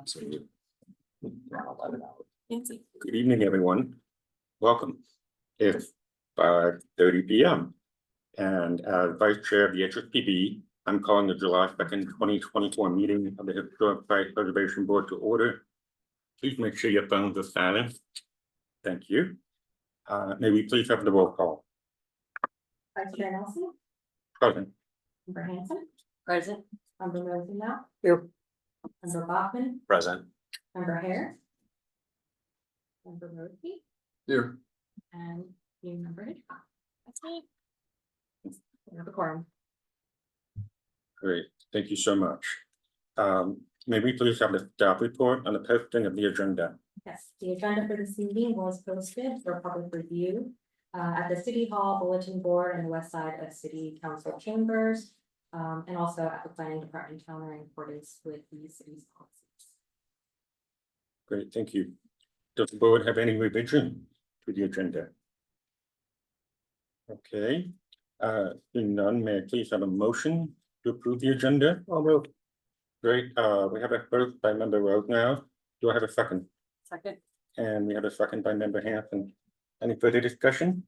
Good evening, everyone. Welcome. It's 5:30 p.m. And as Vice Chair of the HSPB, I'm calling the July 2nd, 2024 meeting of the Historic Site Preservation Board to order. Please make sure your phones are silent. Thank you. May we please have the roll call? Vice Chair Nelson. Present. Member Hanson. Present. Member Rosendahl. Here. Member Bachman. Present. Member Hare. Member Murphy. Here. And you, Member Hitchcock. That's me. We have a quorum. Great. Thank you so much. May we please have the staff report on the posting of the agenda? Yes, the agenda for this meeting was posted for public review at the City Hall Bulletin Board and the west side of City Council Chambers, and also at the Planning Department counter in accordance with the city's policies. Great, thank you. Does the board have any revision to the agenda? Okay, seeing none, may I please have a motion to approve the agenda? I'll move. Great, we have a first by Member Rosendahl. Do I have a second? Second. And we have a second by Member Hanson. Any further discussion?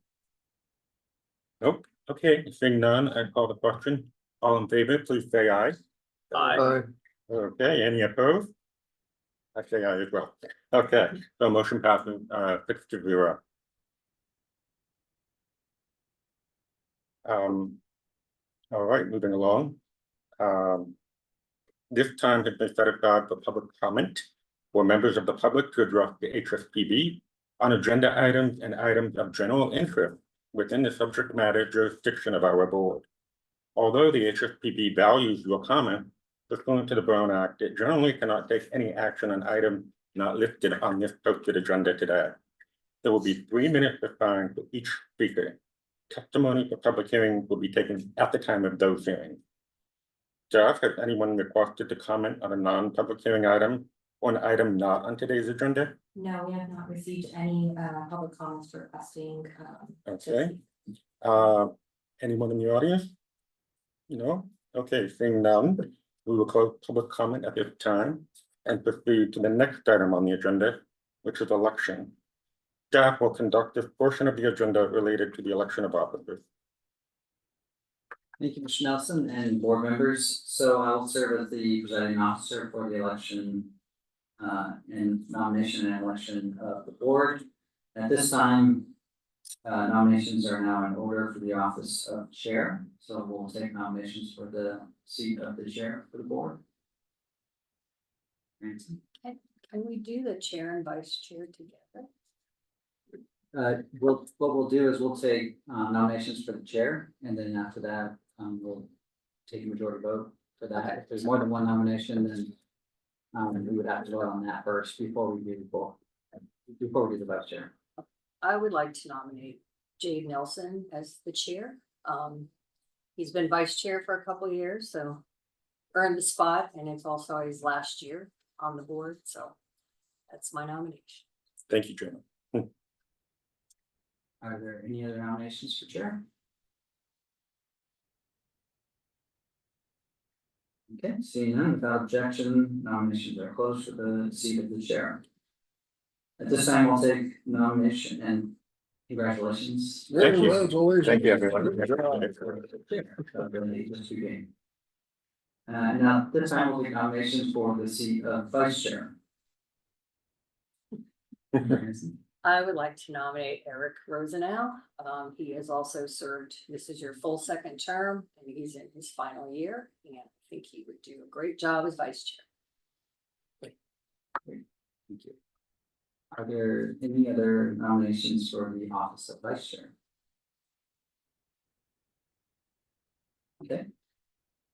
Nope. Okay, seeing none, I call the question. All in favor, please say aye. Aye. Okay, any opposed? I say aye as well. Okay, so motion passes 6-0. All right, moving along. This time has been set aside for public comment for members of the public to address the HSPB on agenda items and items of general interest within the subject matter jurisdiction of our board. Although the HSPB values your comment, pursuant to the Brown Act, it generally cannot take any action on items not listed on this posted agenda today. There will be 3 minutes assigned for each speaker. Testimony for public hearing will be taken at the time of those hearings. Jeff, has anyone requested to comment on a non-public hearing item or an item not on today's agenda? No, we have not received any public comments requesting. Okay. Anyone in the audience? No? Okay, seeing none, we will close public comment at this time and proceed to the next item on the agenda, which is election. Staff will conduct this portion of the agenda related to the election of officers. Thank you, Mr. Nelson and board members. So I will serve as the presiding officer for the election and nomination and election of the board. At this time, nominations are now in order for the office of chair. So we'll take nominations for the seat of the chair for the board. Nancy? Can we do the chair and vice chair together? What we'll do is we'll take nominations for the chair, and then after that, we'll take a majority vote for that. Okay. If there's more than one nomination, then we would have to vote on that first before we do the vice chair. I would like to nominate Jade Nelson as the chair. He's been vice chair for a couple of years, so earned the spot, and it's also his last year on the board, so that's my nomination. Thank you, Jim. Are there any other nominations for chair? Okay, seeing none, without objection, nominations are closed for the seat of the chair. At this time, we'll take nomination and congratulations. Thank you. Thank you, everyone. Now, this time we'll take nominations for the seat of vice chair. I would like to nominate Eric Rosendahl. He has also served, this is your full second term, and he's in his final year, and I think he would do a great job as vice chair. Thank you. Are there any other nominations for the office of vice chair? Okay.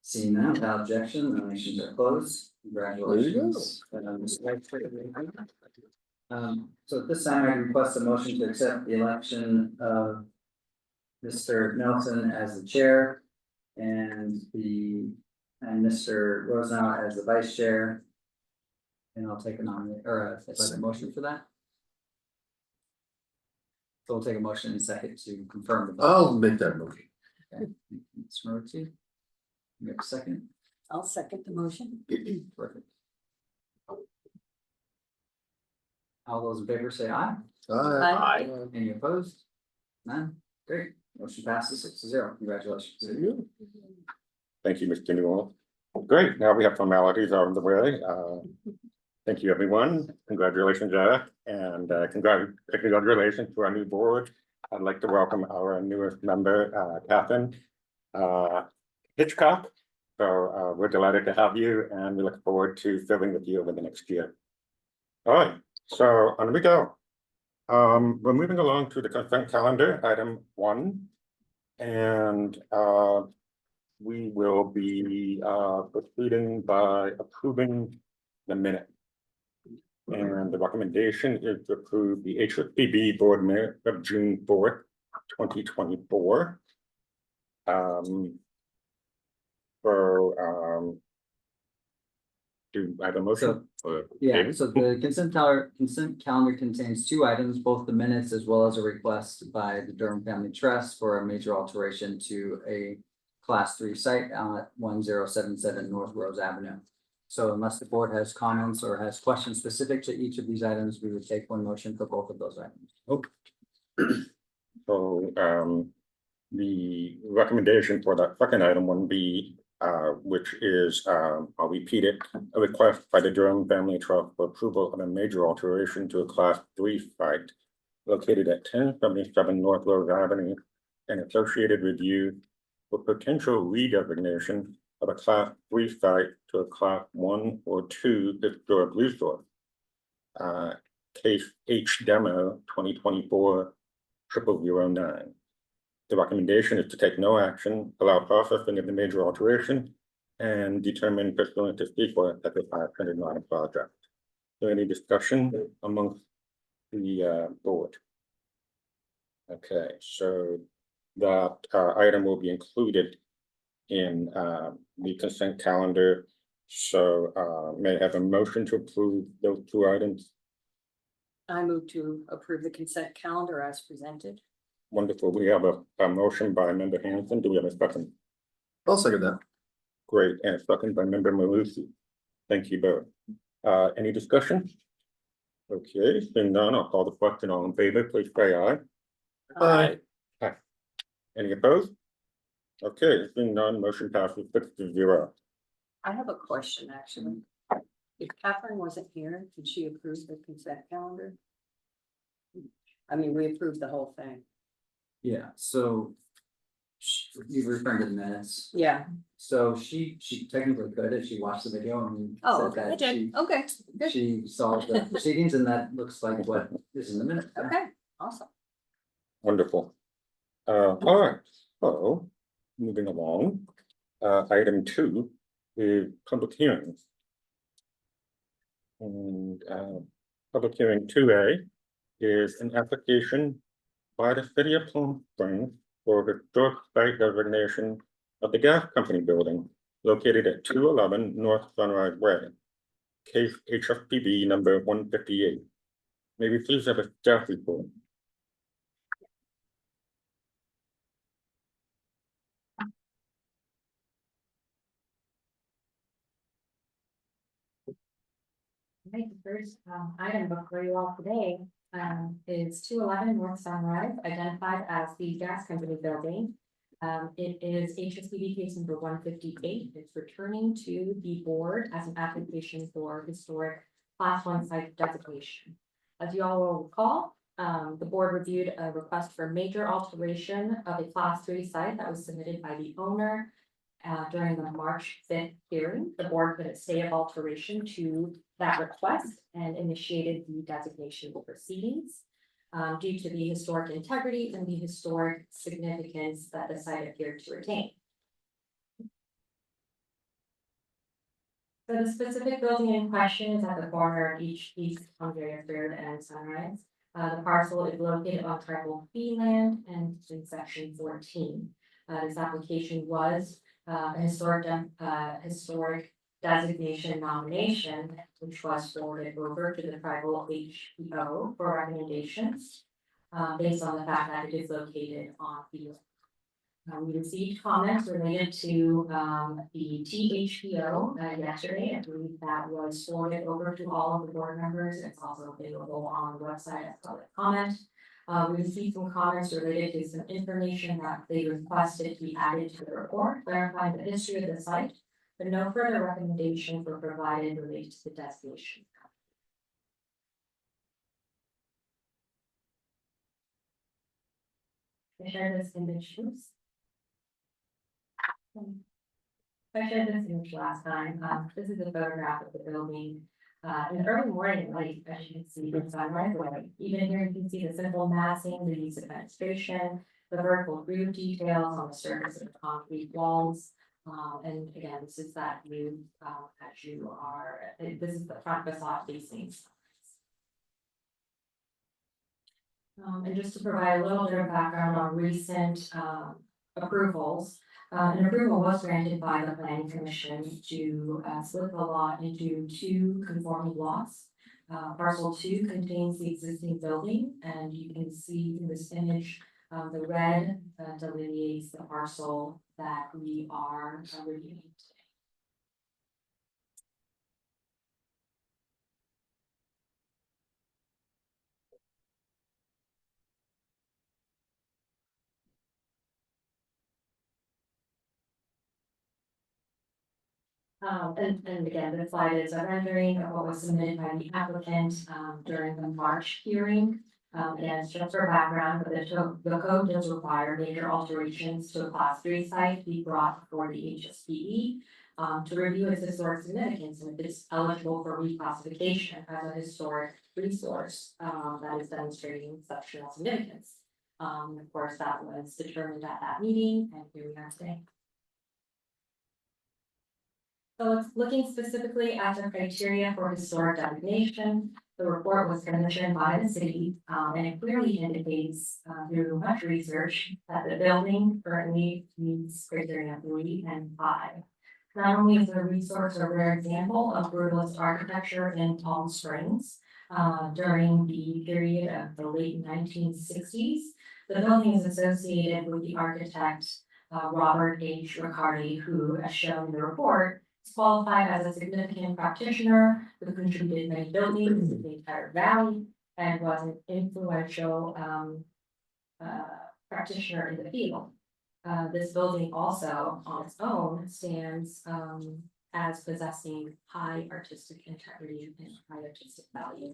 Seeing none, without objection, nominations are closed. Congratulations. So at this time, I request a motion to accept the election of Mr. Nelson as the chair and Mr. Rosendahl as the vice chair. And I'll take a motion for that. So we'll take a motion in a second to confirm the vote. I'll make that motion. Okay, Ms. Murphy. You have a second? I'll second the motion. Perfect. All those in favor say aye. Aye. Any opposed? None? Great. Motion passes 6-0. Congratulations. Thank you, Mr. Newell. Great, now we have formalities out of the way. Thank you, everyone. Congratulations, Jada, and congratulations to our new board. I'd like to welcome our newest member, Catherine Hitchcock. So we're delighted to have you, and we look forward to serving with you over the next year. All right, so on we go. We're moving along to the consent calendar, item 1. And we will be proceeding by approving the minute. And the recommendation is to approve the HSPB board minute of June 4th, 2024. Do I have a motion? Yeah, David? so the consent calendar contains 2 items, both the minutes as well as a request by the Durham Family Trust for a major alteration to a Class 3 site at 1077 North Rose Avenue. So unless the board has comments or has questions specific to each of these items, we would take one motion for both of those items. So the recommendation for that second item 1B, which is, I'll repeat it, a request by the Durham Family Trust for approval of a major alteration to a Class 3 site located at 1077 North Rose Avenue and associated review for potential redesignation of a Class 3 site to a Class 1 or 2 historic resource. Case H demo 2024-0009. The recommendation is to take no action, allow processing of the major alteration, and determine pursuant to CEQA that the action is not a project. So any discussion amongst the board? Okay, so that item will be included in the consent calendar. So may I have a motion to approve those 2 items? I move to approve the consent calendar as presented. Wonderful. We have a motion by member Hanson. Do we have a second? I'll second that. Great, and a second by member Malusi. Thank you both. Any discussion? Okay, seeing none, I'll call the question. All in favor, please say aye. Aye. Any opposed? Okay, seeing none, motion passes 6-0. I have a question, actually. If Catherine wasn't here, did she approve the consent calendar? I mean, we approved the whole thing. Yeah, so you referring to the minutes. Yeah. So she technically could if she watched the video and Oh, said I that did. Okay, good. she saw the proceedings and that looks like what is in the minute. Okay, awesome. Wonderful. All right, so moving along, item 2 is public hearings. And public hearing 2A is an application by the city of Palm Springs for the historic site designation of the gas company building located at 211 North Sunrise Way. Case HSPB number 158. May we please have a staff report? Right, the first item before you all today is 211 North Sunrise, identified as the gas company building. It is HSPB case number 158. It's returning to the board as an application for historic Class 1 site designation. As you all will recall, the board reviewed a request for major alteration of a Class 3 site that was submitted by the owner during the March 5th hearing. The board put a stay of alteration to that request and initiated the designation proceedings due to the historic integrity and the historic significance that the site appeared to retain. So the specific building in question is at the corner of East Andrea 3rd and Sunrise. The parcel is located on tribal fee land and it's in section 14. This application was a historic designation nomination, which was forwarded over to the tribal HPO for recommendations, based on the fact that it is located on field. We received comments related to the THPO yesterday. I believe that was forwarded over to all of the board members. It's also available on the website as public comment. We received some comments related to some information that they requested to be added to the report, clarifying the history of the site, but no further recommendations were provided related to the destination. I shared this image, oops. I shared this image last time. This is a photograph of the building. In the early morning light, as you can see from sunrise away. Even here, you can see the simple massing, the use of fenestration, the vertical groove details on the surface of the concrete walls. And again, this is that view as you are, this is the front facade facing. And just to provide a little bit of background on recent approvals. An approval was granted by the planning commission to split the lot into two conforming lots. Parcel 2 contains the existing building, and you can see in this image, the red delineates the parcel that we are reviewing today. And again, the slide is a rendering of what was submitted by the applicant during the March hearing. Again, it's just for background, but the code does require major alterations to a class 3 site be brought before the HSPB to review its historic significance and if it's eligible for reclassification as a historic resource that is demonstrating exceptional significance. Of course, that was determined at that meeting, and here we are today. So it's looking specifically at the criteria for historic designation. The report was commissioned by the city, and it clearly indicates through much research that the building currently meets criteria 3 and 5. Not only is it a resource or rare example of brutalist architecture in Palm Springs during the period of the late 1960s, the building is associated with the architect Robert H. Riccardi, who, as shown in the report, is qualified as a significant practitioner who contributed many buildings to the entire valley and was an influential practitioner in the field. This building also, on its own, stands as possessing high artistic integrity and high artistic value.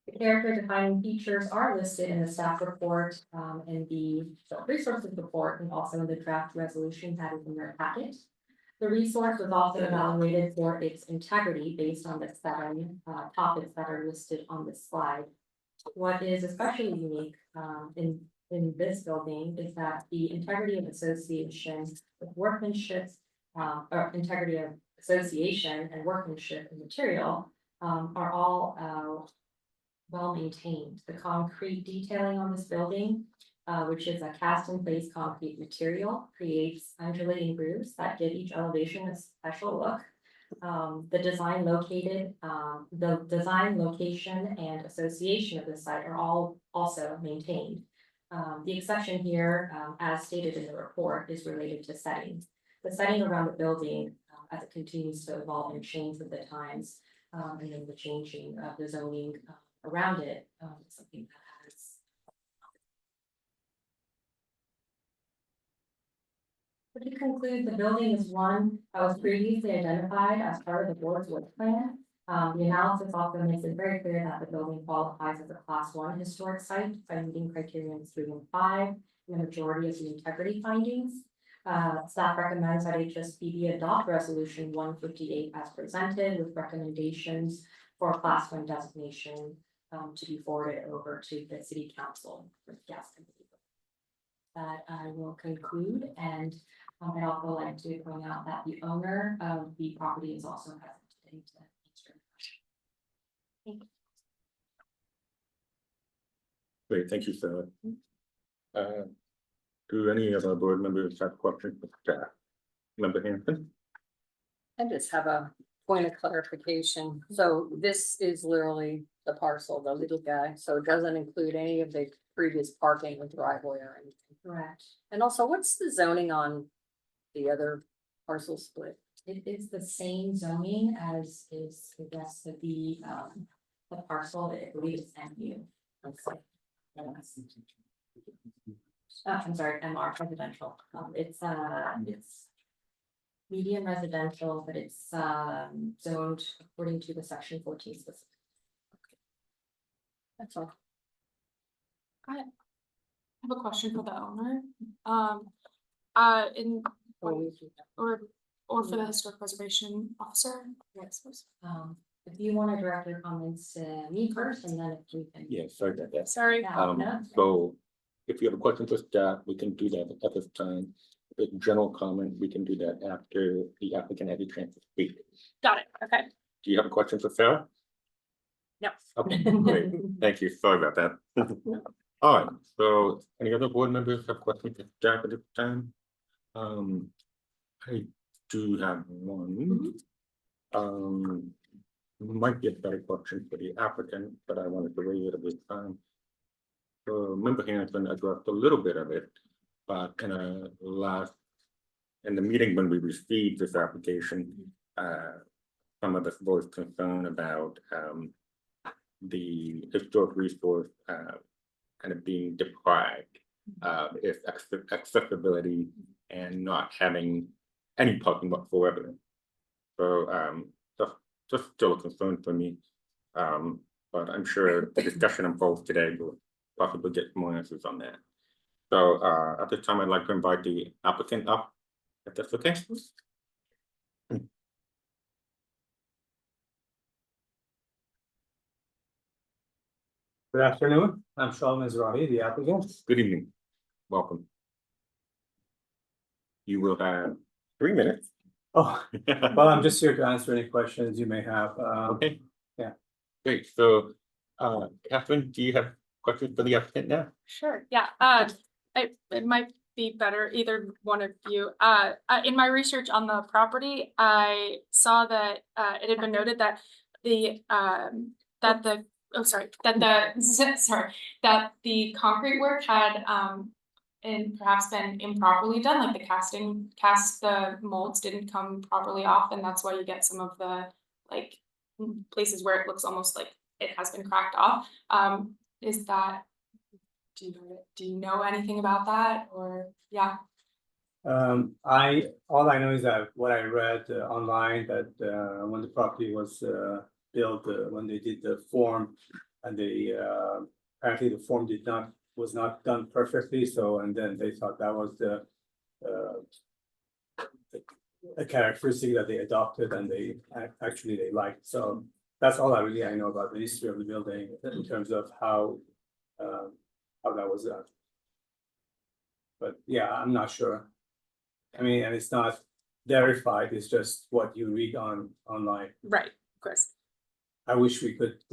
The character defining features are listed in the staff report, in the resources report, and also in the draft resolution that is in your packet. The resource was also evaluated for its integrity based on the 7 topics that are listed on this slide. What is especially unique in this building is that the integrity of association with workmanship, or integrity of association and workmanship and material are all well maintained. The concrete detailing on this building, which is a cast in place concrete material, creates undulating grooves that give each elevation a special look. The design location and association of the site are all also maintained. The exception here, as stated in the report, is related to settings. The setting around the building, as it continues to evolve and change with the times, and then the changing of the zoning around it, is something that has. To conclude, the building is one that was previously identified as part of the board's work plan. The analysis also makes it very clear that the building qualifies as a class 1 historic site by meeting criteria 3 and 5 in the majority of the integrity findings. Staff recommends that HSPB adopt resolution 158 as presented with recommendations for a class 1 designation to be forwarded over to the city council for the gas company. That I will conclude, and I'd also like to point out that the owner of the property is also present today to answer the question. Thank you. Great, thank you, Sarah. Do any of our board members have questions for staff? Member Hanson? I just have a point of clarification. So this is literally the parcel, the little guy, so it doesn't include any of the previous parking or driveway or anything. Correct. And also, what's the zoning on the other parcel split? It is the same zoning as is the rest of the parcel, I believe it's MU. I'm sorry, MR residential. It's medium residential, but it's zoned according to the section 14 specific. That's all. I have a question for the owner. In or for the historic preservation officer, I suppose. If you want to direct your comments to me first, and then if we can. Yes, sorry about that. Sorry. Yeah. So if you have a question for staff, we can do that at this time. If it's general comment, we can do that after the applicant has a chance to speak. Got it. Okay. Do you have a question for Sarah? No. Okay, great. Thank you. Sorry about that. All right, so any other board members have questions for staff at this time? I do have one. Might be a better question for the applicant, but I wanted to raise it at this time. So member Hanson addressed a little bit of it, but in the meeting when we received this application, some of us voiced concern about the historic resource kind of being deprived of its accessibility and not having any parking whatsoever. So just still a concern for me. But I'm sure the discussion involved today will possibly get more answers on that. So at this time, I'd like to invite the applicant up, if that's okay. Good afternoon, I'm Shaul Mizrahi, the applicant. Good evening. Welcome. You will have 3 minutes. Oh, well, I'm just here to answer any questions you may have. Okay. yeah. Great. So Catherine, do you have questions for the applicant now? Sure. Yeah. It might be better, either one of you. In my research on the property, I saw that it had been noted that the concrete work had and perhaps been improperly done, like the molds didn't come properly off, and that's why you get some of the like places where it looks almost like it has been cracked off. Is that, do you know anything about that, or yeah? All I know is that what I read online, that when the property was built, when they did the form, and they apparently the form was not done perfectly, so, and then they thought that was a characteristic that they adopted and they actually liked. So that's all I know about the history of the building in terms of how that was done. But yeah, I'm not sure. I mean, and it's not verified, it's just what you read online. Right, of course. I wish we could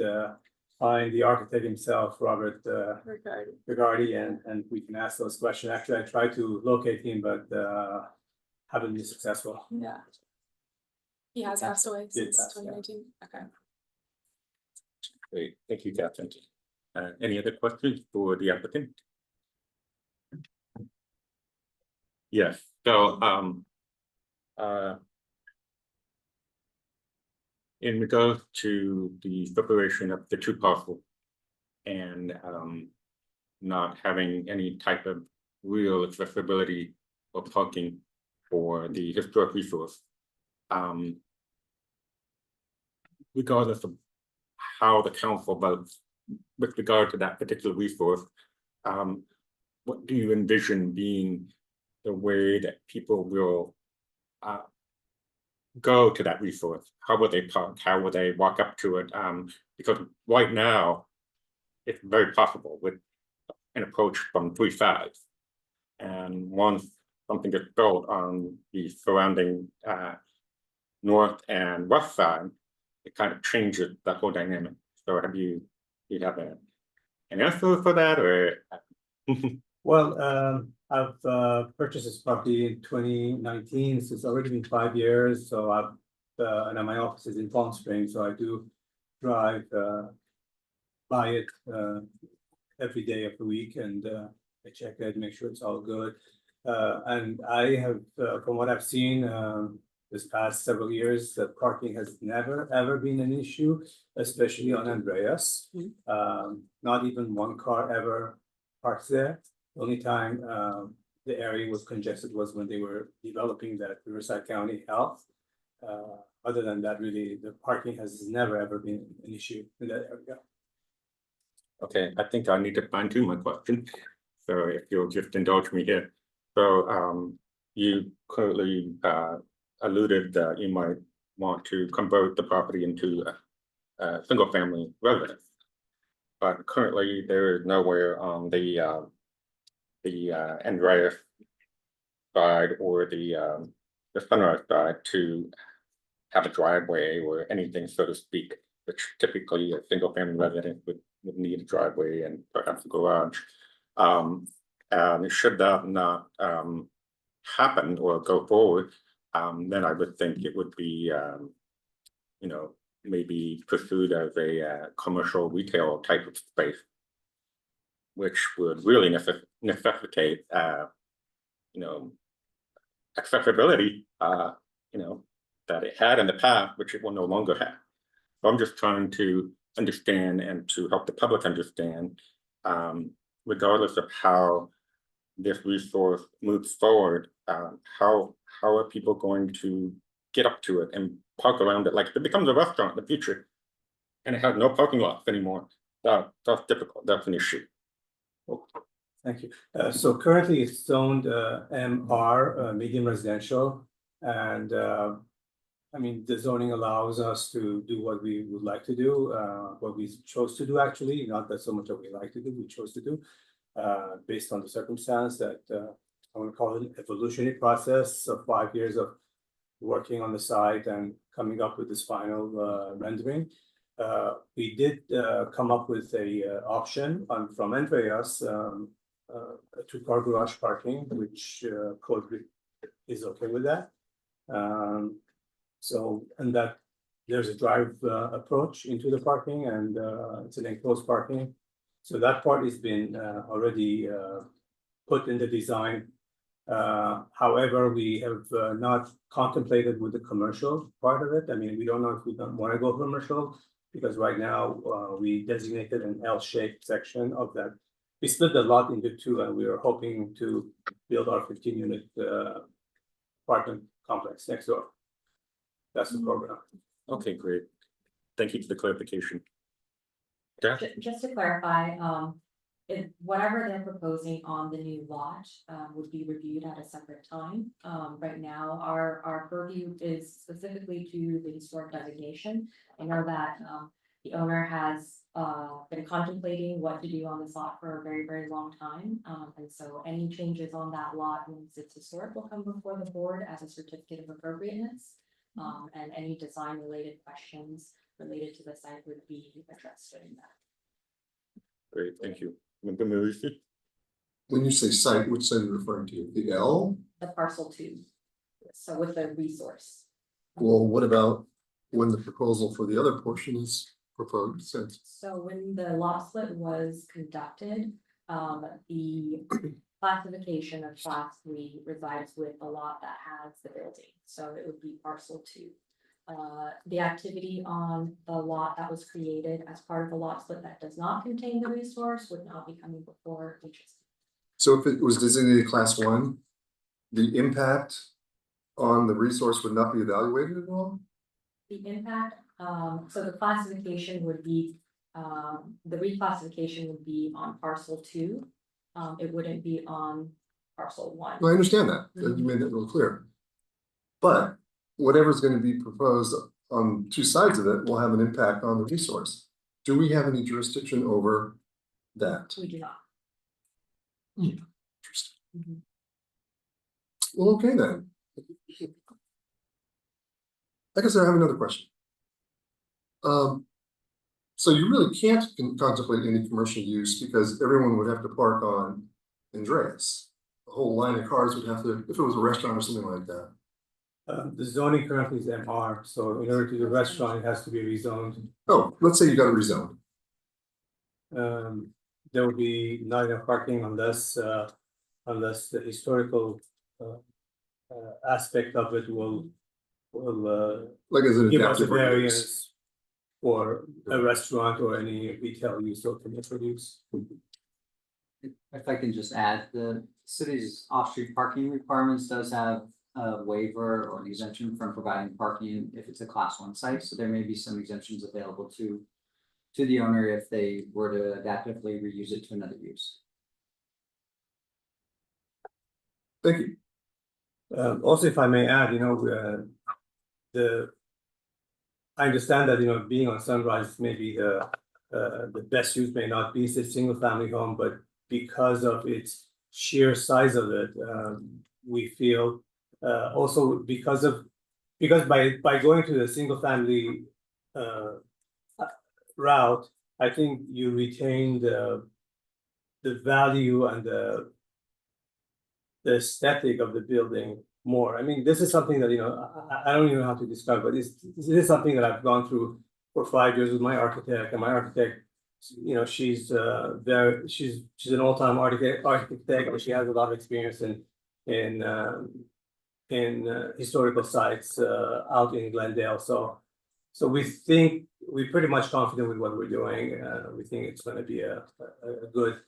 find the architect himself, Robert Rigardi, and we can ask those questions. Actually, I tried to locate him, but haven't been successful. Yeah. He has passed away since passed, yeah. 2019. Okay. Great. Thank you, Catherine. Any other questions for the applicant? Yes. So in regards to the separation of the two parcels and not having any type of real accessibility or parking for the historic resource, regardless of how the council votes with regard to that particular resource, what do you envision being the way that people will go to that resource? How will they park? How will they walk up to it? Because right now, it's very possible with an approach from 3 sides. And once something gets built on the surrounding north and west side, it kind of changes that whole dynamic. So do you have an answer for that, or? Well, I've purchased this property in 2019, so it's already been 5 years. So I've and my office is in Palm Springs, so I do drive by it every day of the week and I check it, make sure it's all good. And I have, from what I've seen, this past several years, that parking has never, ever been an issue, especially on Andreas. Not even one car ever parks there. The only time, the area was congested was when they were developing that Riverside County Health. Other than that, really, the parking has never, ever been an issue in that area. Okay, I think I need to fine tune my question. So if you'll just indulge me here. So you currently alluded that you might want to convert the property into a single family residence. But currently there is nowhere on the Andreas side or the Sunrise side to have a driveway or anything, so to speak, which typically a single family residence would need a driveway and perhaps a garage. And should that not happen or go forward, then I would think it would be you know, maybe pursued as a commercial retail type of space, which would really necessitate you know, accessibility you know, that it had in the past, which it will no longer have. So I'm just trying to understand and to help the public understand, regardless of how this resource moves forward, how are people going to get up to it and park around it? Like if it becomes a restaurant in the future and it has no parking lots anymore, that's difficult. That's an issue. Thank you. So currently it's zoned MR, medium residential, and I mean, the zoning allows us to do what we would like to do, what we chose to do actually, not that so much what we like to do, we chose to do, based on the circumstance that I want to call it an evolutionary process of 5 years of working on the site and coming up with this final rendering. We did come up with a option from Andreas, a 2-car garage parking, which code is okay with that. So, and that there's a drive approach into the parking, and it's an enclosed parking. So that part has been already put in the design. However, we have not contemplated with the commercial part of it. I mean, we don't know if we don't want to go commercial, because right now we designated an L-shaped section of that. We split the lot into 2, and we are hoping to build our 15-unit apartment complex next door. That's the program. Okay, great. Thank you for the clarification. Yeah. Just to clarify, if whatever they're proposing on the new lot would be reviewed at a separate time. Right now, our purview is specifically to the historic designation. I know that the owner has been contemplating what to do on this lot for a very, very long time. And so any changes on that lot, once it's historic, will come before the board as a certificate of appropriateness. And any design related questions related to the site would be addressed during that. Great, thank you. Member Marusi? When you say site, which site are you referring to? The L? The parcel 2, so with the resource. Well, what about when the proposal for the other portion is proposed? Since So when the lot split was conducted, the classification of class 3 resides with the lot that has the building, so it would be parcel 2. The activity on the lot that was created as part of the lot split that does not contain the resource would not be coming before HSPB. so if it was designated class 1, the impact on the resource would not be evaluated at all? The impact, so the classification would be, the reclassification would be on parcel 2. It wouldn't be on parcel 1. Well, I understand that. You made that real clear. But whatever's going to be proposed on 2 sides of it will have an impact on the resource. Do we have any jurisdiction over that? We do not. Interesting. Mhm. Well, okay then. I guess I have another question. So you really can't contemplate any commercial use because everyone would have to park on Andreas. The whole line of cars would have to, if it was a restaurant or something like that. The zoning currently is MR, so in order to do a restaurant, it has to be rezoned. Oh, let's say you got it rezoned. there will be not enough parking unless the historical aspect of it will Like as an give us a adaptive reuse. variance for a restaurant or any retail use or commercial use. If I can just add, the city's off-street parking requirements does have a waiver or an exemption from providing parking if it's a class 1 site, so there may be some exemptions available to the owner if they were to adaptively reuse it to another use. Thank you. Also, if I may add, I understand that, being on Sunrise, maybe the best use may not be a single family home, but because of its sheer size of it, we feel also because by going to the single family route, I think you retain the value and the aesthetic of the building more. I mean, this is something that, I don't even know how to describe, but this is something that I've gone through for 5 years with my architect, and my architect, she's an all-time architect, and she has a lot of experience in historical sites out in Glendale. So we're pretty much confident with what we're doing. We think it's going to be a good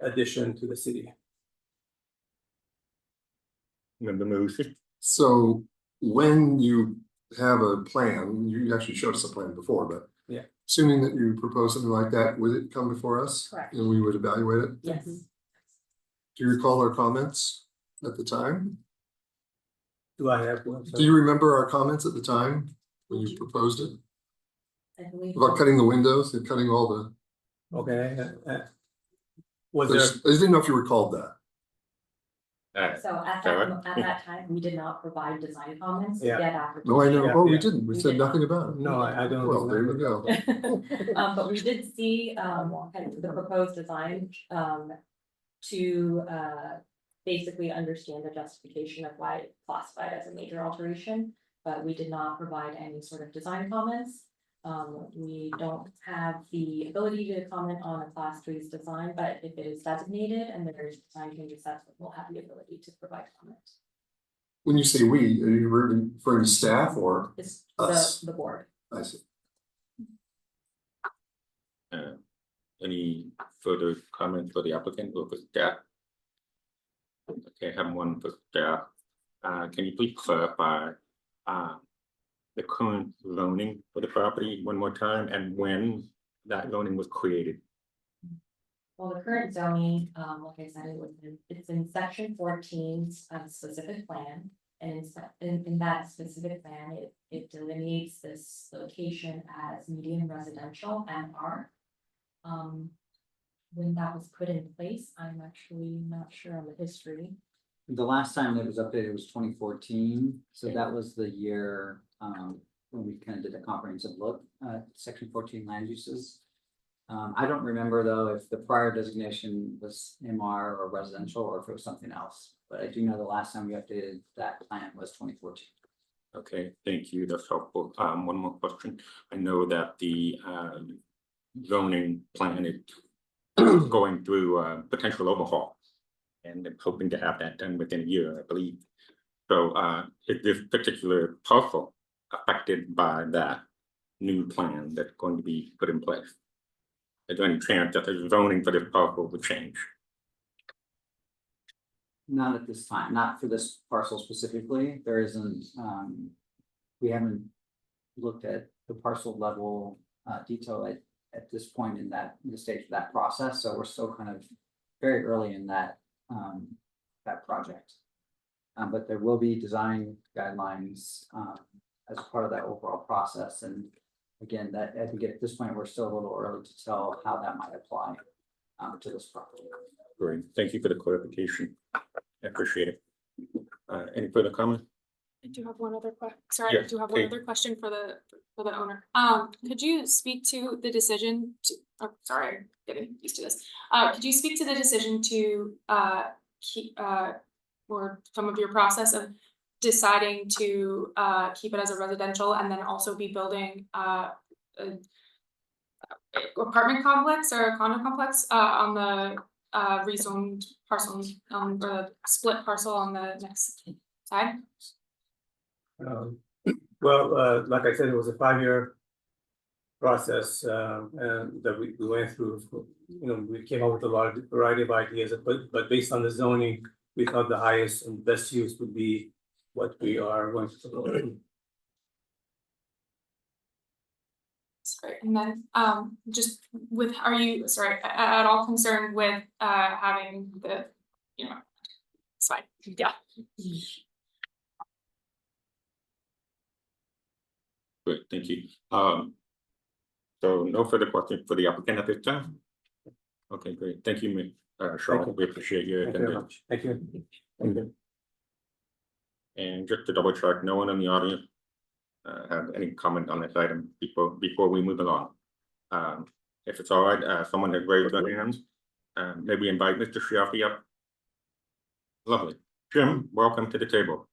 addition to the city. Member Marusi? So when you have a plan, you actually showed us a plan before, but. Yeah. Assuming that you propose something like that, would it come before us? Correct. And we would evaluate it? Yes. Do you recall our comments at the time? Do I have one? Do you remember our comments at the time when you proposed it? I believe. About cutting the windows and cutting all the, Okay. Was there? I didn't know if you recalled that. So at that time, we did not provide design comments Yeah. yet after. No, I know. Yeah, Oh, we yeah. didn't. We We said did nothing not. about it. No, I don't. Well, there we go. But we did see, kind of the proposed design, to, basically understand the justification of why it's classified as a major alteration, but we did not provide any sort of design comments. We don't have the ability to comment on a class 3's design, but if it is designated and there's design changes, that's when we'll have the ability to provide comment. When you say we, are you referring to staff or? It's Us. the board. I see. Any further comments for the applicant or for staff? Okay, I have one for staff. Can you please clarify the current zoning for the property one more time and when that zoning was created? Well, the current zoning, like I said, it's in section 14's specific plan. And in that specific plan, it delineates this location as medium residential MR. When that was put in place, I'm actually not sure on the history. The last time that was updated was 2014, so that was the year when we kind of did a comprehensive look at section 14 land uses. I don't remember though if the prior designation was MR or residential or if it was something else, but I do know the last time we updated that plan was 2014. Okay, thank you. That's helpful. One more question. I know that the zoning plan is going through potential overhaul. And I'm hoping to have that done within a year, I believe. So is this particular parcel affected by that new plan that's going to be put in place? Is there any chance that the zoning for this parcel will change? Not at this time, not for this parcel specifically. There isn't, we haven't looked at the parcel level detail at this point in the stage of that process. So we're still kind of very early in that project. But there will be design guidelines as part of that overall process. And again, that as we get at this point, we're still a little early to tell how that might apply to this property. Great, thank you for the clarification. I appreciate it. Any further comment? I do have one other question. Yeah, I do have one okay. other question for the owner. Could you speak to the decision to, oh, sorry, I'm getting used to this. Could you speak to the decision to keep or some of your process of deciding to keep it as a residential and then also be building apartment complex or condo complex, on the, rezoned parcels, the split parcel on the next side. Well, like I said, it was a 5-year process, and that we went through. We came up with a variety of ideas, but based on the zoning, we thought the highest and best use would be what we are going to do. Sorry, and then, just with, are you, sorry, at all concerned with, having the, it's fine, yeah. Great, thank you. So no further questions for the applicant at this time? Okay, great. Thank you, Cheryl. We appreciate your Thank you very attendance. much. Thank you. Thank you. And just to double check, no one in the audience have any comment on this item before we move along. If it's all right, someone has raised their hands. Maybe invite Mr. Shiafi up. Lovely. Jim, welcome to the table.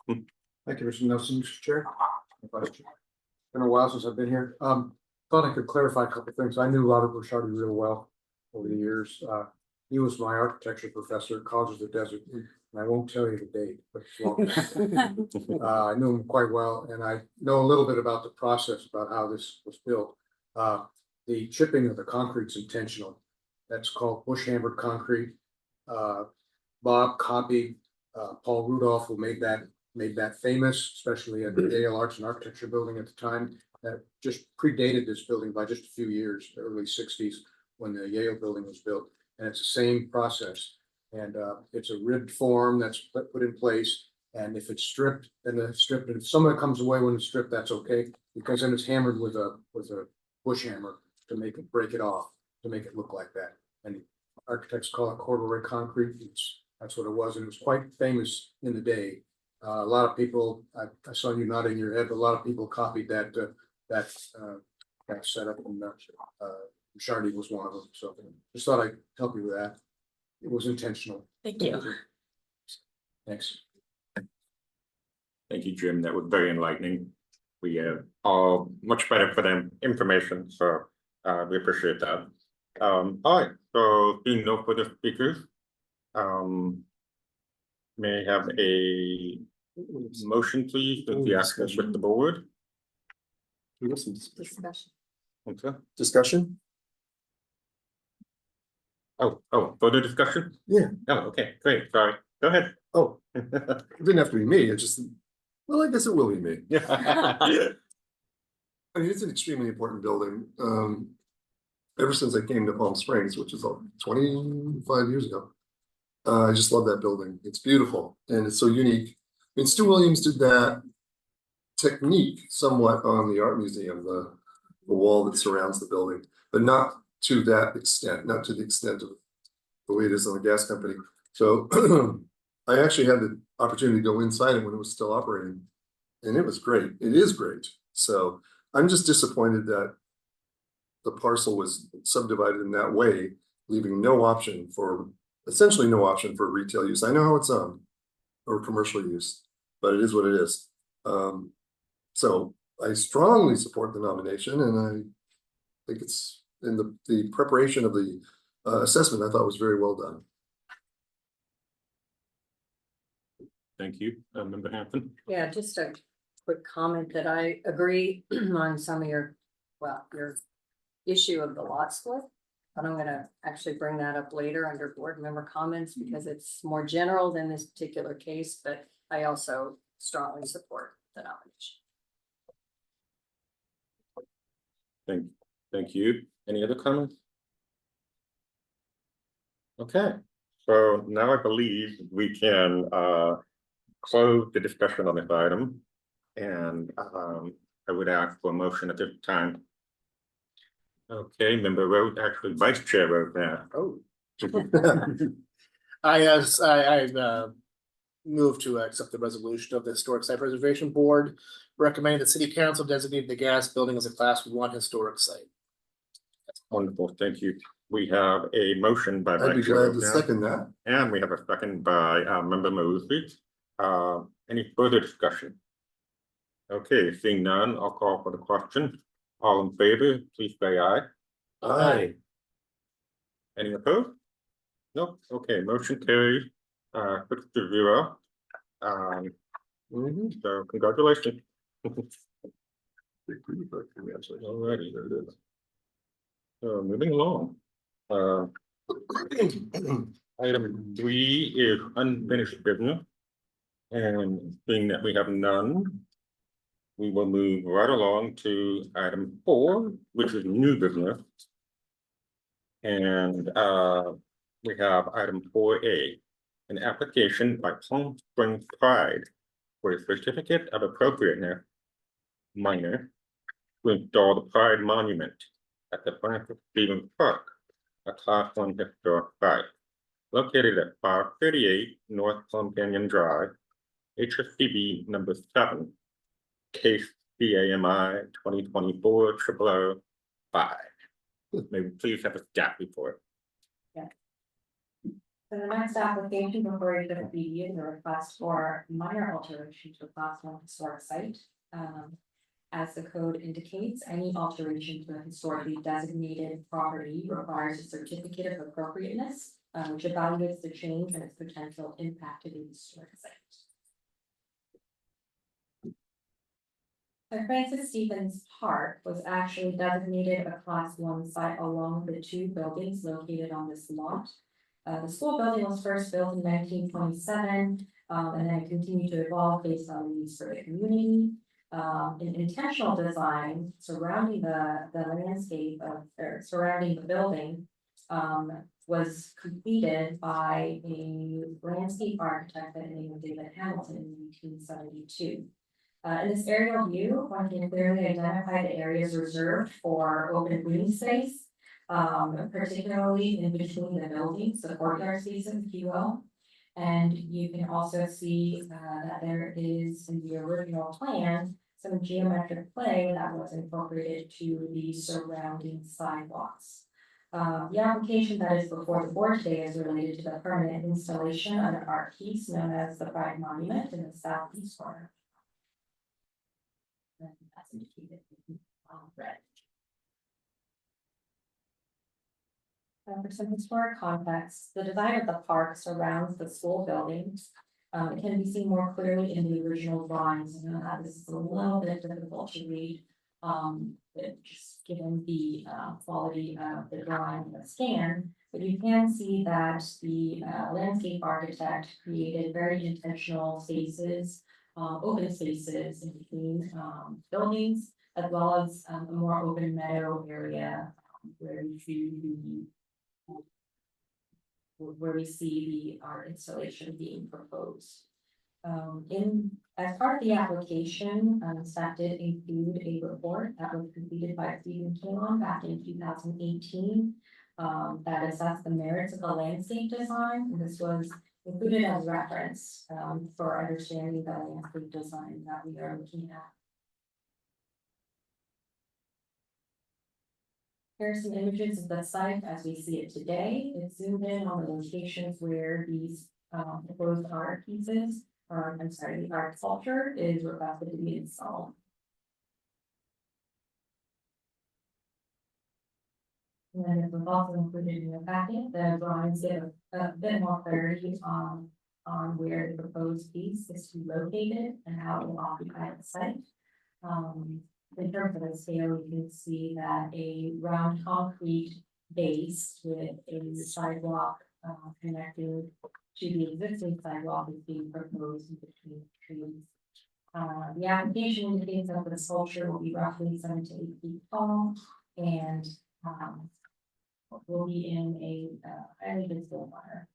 Thank you, Mr. Nelson, Mr. Chair. Vice Chair. Been a while since I've been here. Thought I could clarify a couple of things. I knew Robert Bouchardi real well over the years. He was my architecture professor at College of the Desert, and I won't tell you the date, but it's long. I knew him quite well, and I know a little bit about the process, about how this was built. The chipping of the concrete's intentional. That's called bush hammered concrete. Bob copied Paul Rudolph, who made that famous, especially at the Yale Arts and Architecture building at the time. That just predated this building by just a few years, the early 60s, when the Yale building was built. And it's the same process. And it's a ribbed form that's put in place. And if it's stripped, then it's stripped. And if some of it comes away when it's stripped, that's okay, because then it's hammered with a bush hammer to break it off, to make it look like that. And architects call it corduroy concrete. That's what it was, and it was quite famous in the day. A lot of people, I saw you nodding your head, but a lot of people copied that setup, and Bouchardi was one of them. So just thought I'd help you with that. It was intentional. Thank you. Thanks. Thank you, Jim. That was very enlightening. We have all much better for them information, so we appreciate that. All right, so being no further speakers, may I have a motion, please, to the aspect with the board? Discussion. Okay. Discussion? Oh, further discussion? Yeah. Oh, okay, great, sorry, go ahead. Oh, it didn't have to be me. It just, well, I guess it will be me. Yeah. I mean, it's an extremely important building. Ever since I came to Palm Springs, which is 25 years ago, I just love that building. It's beautiful and it's so unique. I mean, Stu Williams did that technique somewhat on the art museum, the wall that surrounds the building, but not to that extent, not to the extent of the way it is on the gas company. So I actually had the opportunity to go inside it when it was still operating, and it was great. It is great. So I'm just disappointed that the parcel was subdivided in that way, leaving essentially no option for retail use. I know how it's or commercial use, but it is what it is. So I strongly support the nomination, and I think it's in the preparation of the assessment, I thought was very well done. Thank you, Member Hampton. Yeah, just a quick comment that I agree on some of your issue of the lot split. But I'm gonna actually bring that up later under board member comments because it's more general than this particular case, but I also strongly support the nomination. Thank you. Any other comments? Okay, so now I believe we can close the discussion on this item. And I would ask for a motion at this time. Okay, Member Rhodes, actually Vice Chair Rhodes now. Oh. I move to accept the resolution of the Historic Site Preservation Board, recommending the City Council designate the gas building as a Class 1 historic site. Wonderful, thank you. We have a motion by I'd be Vice Chair glad Rhodes to now, second that. and we have a second by Member Mosby. Any further discussion? Okay, seeing none, I'll call for the question. All in favor, please say aye. Aye. Any opposed? Nope, okay, motion carries, 6-0. So congratulations. Alrighty, there it is. So moving along. Item 3 is unfinished business. And being that we have none, we will move right along to item 4, which is new business. And we have item 4A, an application by Palm Springs Pride for a certificate of appropriateness minor to install the Pride Monument at the Francis Stevens Park, a Class 1 historic site, located at 538 North Plum Canyon Drive, HSPB number 7, case CAMI 2024-0005. May we please have a staff report? So the next application before you the BD is a request for minor alteration to a Class 1 historic site. As the code indicates, any alteration to a historically designated property requires a certificate of appropriateness, which evaluates the change and its potential impact to the historic site. The Francis Stevens Park was actually designated a Class 1 site along the 2 buildings located on this lot. The school building was first built in 1927, and then it continued to evolve based on needs for the community. An intentional design surrounding the landscape surrounding the building was completed by a landscape architect by the name of David Hamilton in 1972. In this aerial view, one can clearly identify the areas reserved for open green space, particularly in between the buildings, the courtyard spaces, if you will. And you can also see that there is in the original plan some geometric play that was incorporated to the surrounding sidewalks. The application that is before the board today is related to the permanent installation of an art piece known as the Pride Monument in the southeast corner. And that's indicated in red. For some historic context, the design of the park surrounds the school buildings. It can be seen more clearly in the original drawings. I know that this is a little bit difficult to read, just given the quality of the drawing and the scan. But you can see that the landscape architect created very intentional spaces, open spaces in between buildings, as well as a more open meadow area where you see the art installation being proposed. As part of the application, staff did include a report that was completed by Stephen Kalon back in 2018 that assessed the merits of the landscape design. And this was included as reference for understanding the landscape design that we are looking at. Here are some images of the site as we see it today. It's zoomed in on the locations where these proposed art pieces, or I'm sorry, the art sculpture is requested to be installed. And then it was also included in the packet. The drawings give a bit more clarity on where the proposed piece is to be located and how it will occupy the site. In terms of the scale, you can see that a round concrete base with a sidewalk connected to the existing sidewalk is being proposed in between trees. The application indicates that the sculpture will be roughly 7 to 8 feet tall and will be in a highly visible manner.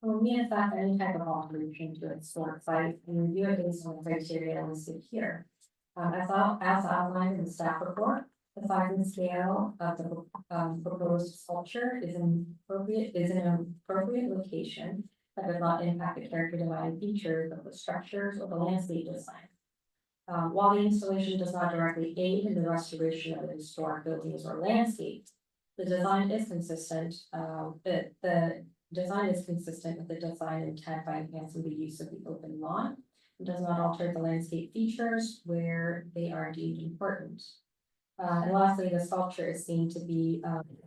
When we assess any type of alteration to a historic site, we review it based on the criteria listed here. As outlined in the staff report, the size and scale of the proposed sculpture is in an appropriate location that does not impact the character defining features of the structures or the landscape design. While the installation does not directly aid in the restoration of the historic buildings or landscapes, the design is consistent. The design is consistent with the design intent by enhancing the use of the open lawn, does not alter the landscape features where they are deemed important. And lastly, the sculpture is seen to be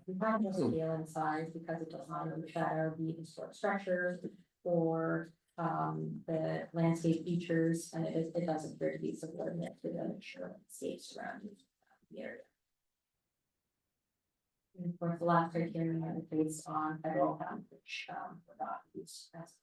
comparable scale and size because it does not overshadow the historic structures or the landscape features, and it does appear to be subordinate to the mature landscape surrounding the area. And of course, the last criterion is based on federal funds, which were not used as.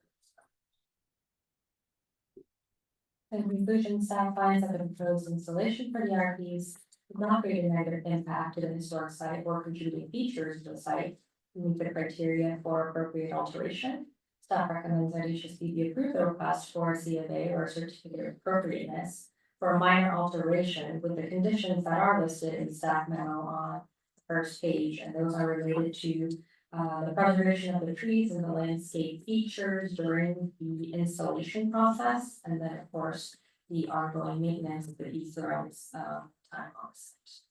In conclusion, staff finds that the proposed installation for the RPs would not create a negative impact to the historic site or contributing features to the site to meet the criteria for appropriate alteration. Staff recommends that HSPB approve the request for a C of A or a certificate of appropriateness for a minor alteration with the conditions that are listed in the staff memo on the first page, and those are related to the preservation of the trees and the landscape features during the installation process, and then of course the ongoing maintenance of the piece around time on site.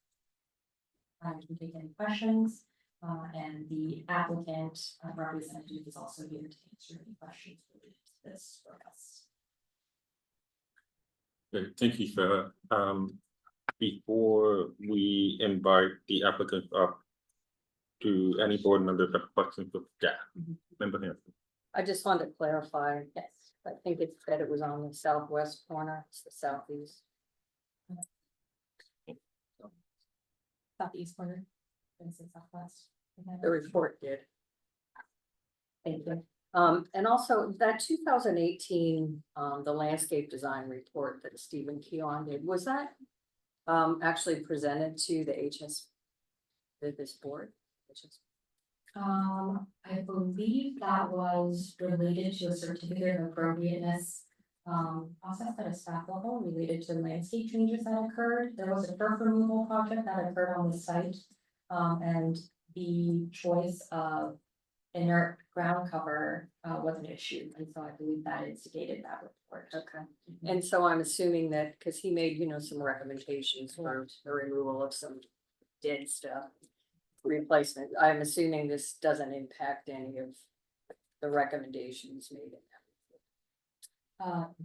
I can take any questions, and the applicant representative is also here to answer any questions related to this request. Okay, thank you, Sarah. Before we invite the applicant up, do any board members have questions of staff? Member Hanson. I just wanted to clarify, yes, I think it said it was on the southwest corner, it's the southeast. Southeast corner. Southwest. The report did. Thank you. And also that 2018, the landscape design report that Stephen Keon did, was that actually presented to the this board? I believe that was related to a certificate of appropriateness process at a staff level related to landscape changes that occurred. There was a turf removal project that occurred on the site, and the choice of inert ground cover was an issue, and so I believe that instigated that report. Okay. And so I'm assuming that because he made, some recommendations for the removal of some dead stuff, replacement. I'm assuming this doesn't impact any of the recommendations made in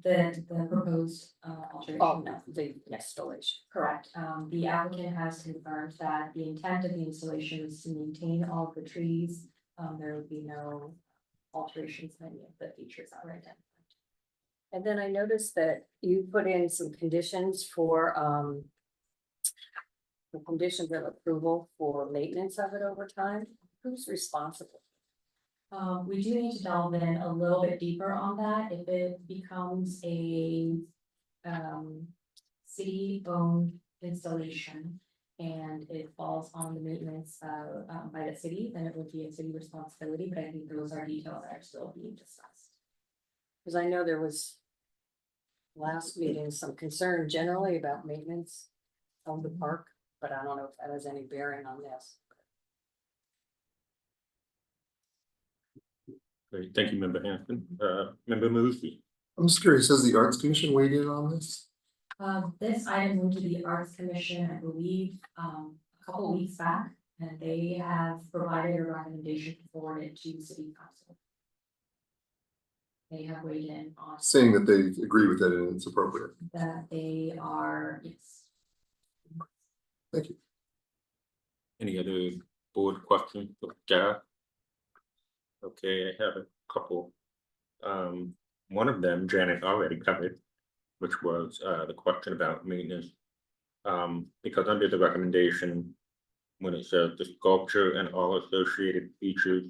The proposed alteration. that. The installation. Correct. The applicant has confirmed that the intent of the installation is to maintain all of the trees. There would be no alterations in any of the features that were identified. And then I noticed that you put in some conditions for the conditions of approval for maintenance of it over time. Who's responsible? We do need to delve in a little bit deeper on that. If it becomes a city-owned installation and it falls on the maintenance by the city, then it would be a city responsibility, but I think those are details that are still being discussed. Because I know there was last meeting some concern generally about maintenance of the park, but I don't know if that has any bearing on this. Great, thank you, Member Hanson. Member Musi. I'm just curious, has the Arts Commission weighed in on this? This item went to the Arts Commission, I believe, a couple of weeks back, and they have provided a recommendation forwarded to City Council. They have weighed in on Saying that they agree with it and it's appropriate. that. They are, yes. Thank you. Any other board questions of staff? Okay, I have a couple. One of them Janet already covered, which was the question about maintenance. Because under the recommendation, when it says the sculpture and all associated features,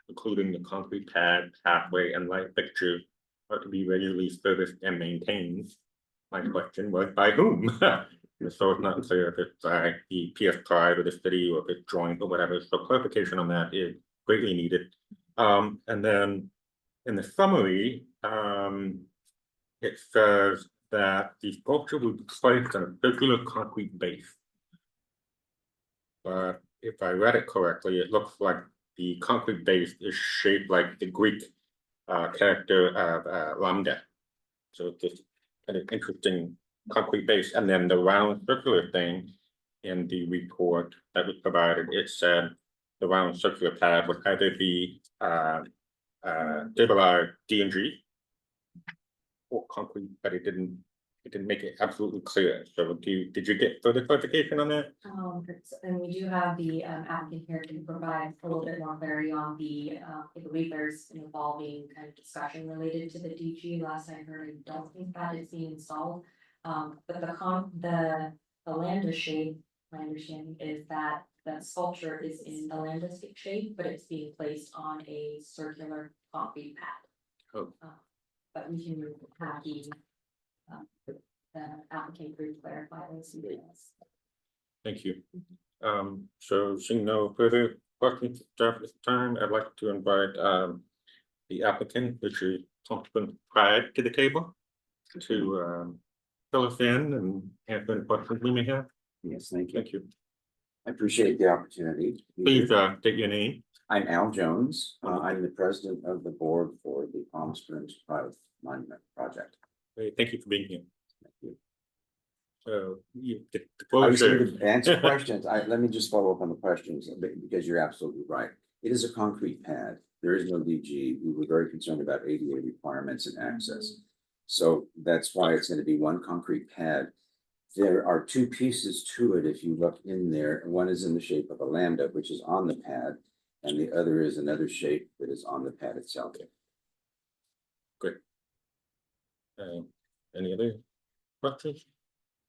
including the concrete pad, pathway, and light fixtures, are to be regularly serviced and maintained. My question was by whom? So it's not clear if it's by the PS Pride or the city or if it's joint or whatever. So clarification on that is greatly needed. And then in the summary, it says that the sculpture will be placed on a circular concrete base. But if I read it correctly, it looks like the concrete base is shaped like the Greek character of lambda. So it's just kind of interesting concrete base. And then the round circular thing in the report that was provided, it said the round circular pad would either be stabilized D&G or concrete, but it didn't make it absolutely clear. So did you get further clarification on that? And we do have the applicant here to provide a little bit more clarity on the, I believe there's an evolving kind of discussion related to the DG. Last I heard, I don't think that is being installed. But the lambda shape, my understanding is that the sculpture is in the lambda shape, but it's being placed on a circular concrete pad. Oh. But we can have the applicant group clarify those details. Thank you. So seeing no further questions at this time, I'd like to invite the applicant, which is Thompson Pride, to the table to fill us in and answer any questions we may have. Yes, thank you. Thank you. I appreciate the opportunity. to be Please here. state your name. I'm Al Jones. I'm the president of the board for the Palm Springs Pride Monument Project. Great, thank you for being here. Thank you. So the I was closure. here to answer questions. Let me just follow up on the questions because you're absolutely right. It is a concrete pad. There is no DG. We were very concerned about ADA requirements and access. So that's why it's going to be one concrete pad. There are two pieces to it. If you look in there, one is in the shape of a lambda, which is on the pad, and the other is another shape that is on the pad itself. Great. Any other questions?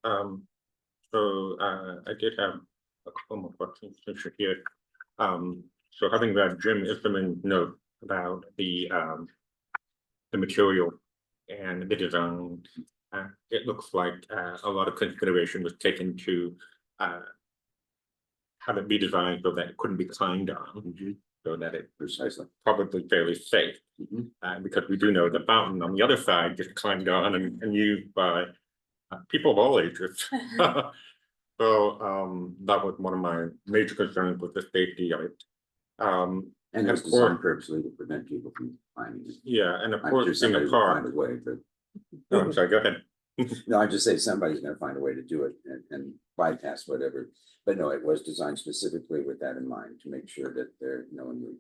So I did have a couple more questions since you're here. So having read Jim Isserman's note about the material and the design, it looks like a lot of consideration was taken to have it be designed so that it couldn't be climbed on, so that it Precisely. probably fairly safe. Because we do know the fountain on the other side just climbed on and used by people of all ages. So that was one of my major concerns with the safety of it. And of it's course- designed purposely to prevent people from finding it. Yeah, and of I'm sure course, being somebody a will find park. a way to. Oh, I'm sorry, go ahead. No, I just say somebody's gonna find a way to do it and bypass whatever, but no, it was designed specifically with that in mind, to make sure that there, no one would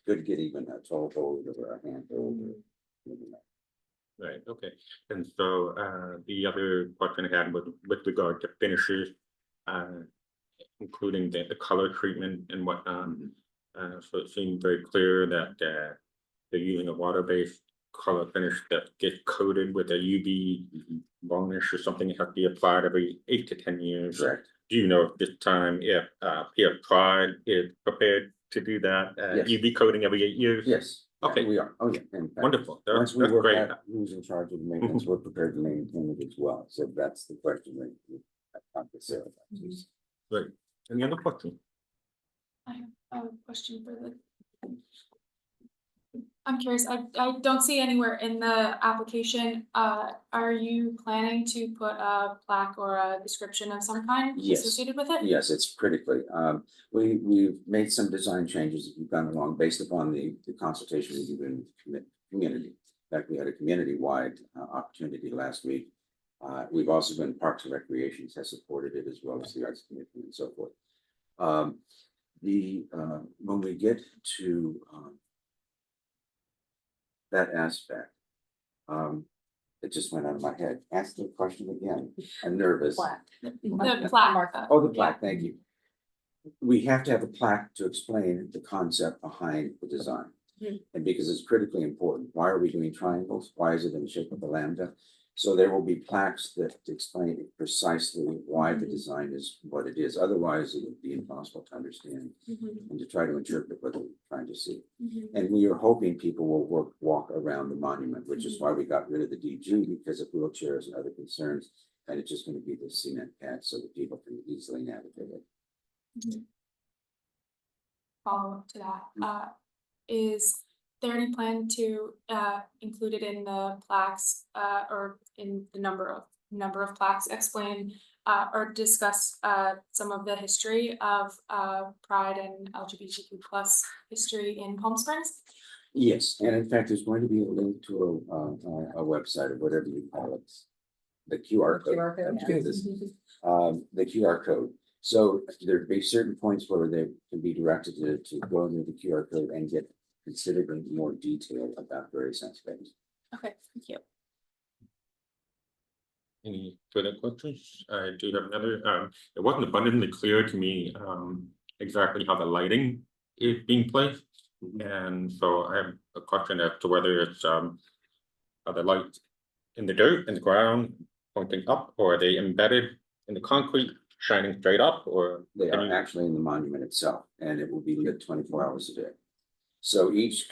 could get even a toe hold or a hand hold or. anything like Right, okay. And so the other question I had was with regard to finishes, including the color treatment and whatnot. So it seemed very clear that they're using a water-based color finish that gets coated with a UV varnish or something that has to be applied every 8 to 10 years. Correct. Do you know at this time if PF Pride is prepared to do that Yes. UV coating every 8 years? Yes. Okay. We are, oh yeah. In fact, Wonderful. Once we That's work great. out who's in charge of the maintenance, we're prepared to maintain it as well, so that's the question that I've got to say about this. Great. Any other questions? I have a question for the. I'm curious, I don't see anywhere in the application, are you planning to put a plaque or a description of some kind Yes. associated with it? Yes, it's critically. We've made some design changes as we've gone along based upon the consultation we did in the community. In fact, we had a community-wide opportunity last week. We've also been Parks and Recreations has supported it as well as the Arts Commission and so forth. When we get to that aspect, it just went out of my head. Ask the question again. I'm nervous. Plaque. The plaque. Oh, the plaque, thank you. We have to have a plaque to explain the concept behind the design. And because it's critically important, why are we doing triangles? Why is it in the shape of a lambda? So there will be plaques that explain precisely why the design is what it is. Otherwise, it would be impossible to understand and to try to interpret what we're trying to see. And we are hoping people will walk around the monument, which is why we got rid of the DG, because of wheelchairs and other concerns. And it's just going to be the cement pad so that people can easily navigate it. Follow up to that, is there any plan to include it in the plaques or in the number of plaques, explain or discuss some of the history of Pride and LGBTQ plus history in Palm Springs? Yes, and in fact, there's going to be a link to a website or whatever you call it. The QR code. QR code, I'm yeah. getting this. The QR code. So there'd be certain points where they can be directed to go into the QR code and get considerably more detail about various aspects. Okay, thank you. Any further questions? I do have another, it wasn't abundantly clear to me, exactly how the lighting is being placed. And so I have a question as to whether it's, are the lights in the dirt, in the ground, pointing up, or are they embedded in the concrete, shining straight up, or? They can are you- actually in the monument itself, and it will be lit 24 hours a day. So each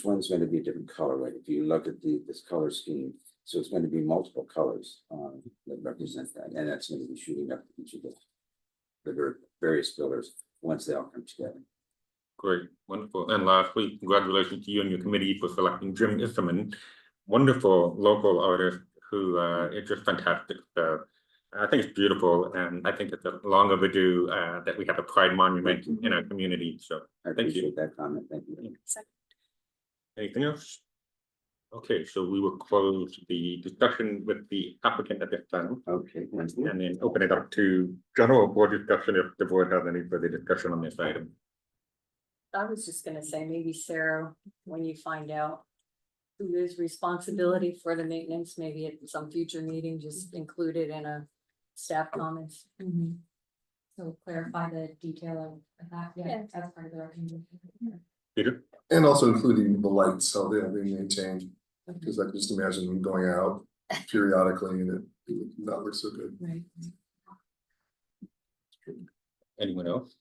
one's going to be a different color, right? If you look at this color scheme, so it's going to be multiple colors that represent that, and that's going to be shooting up each of the various pillars once they all come together. Great, wonderful. And lastly, congratulations to you and your committee for selecting Jim Isserman, wonderful local artist who it's just fantastic. So I think it's beautiful, and I think it's a long overdue that we have a Pride Monument in our community. So I thank you. appreciate that comment. Thank you. Anything else? Okay, so we will close the discussion with the applicant at this time, Okay, thank you. and then open it up to general board discussion if the board has any further discussion on this item. I was just gonna say, maybe Sarah, when you find out who is responsibility for the maintenance, maybe at some future meeting, just include it in a staff comments. So clarify the detail of that, yeah, Yeah. as part of the recommendation. Peter? And also including the lights, how they are being maintained, because I can just imagine them going out periodically and it would not look so good. Right. Anyone else?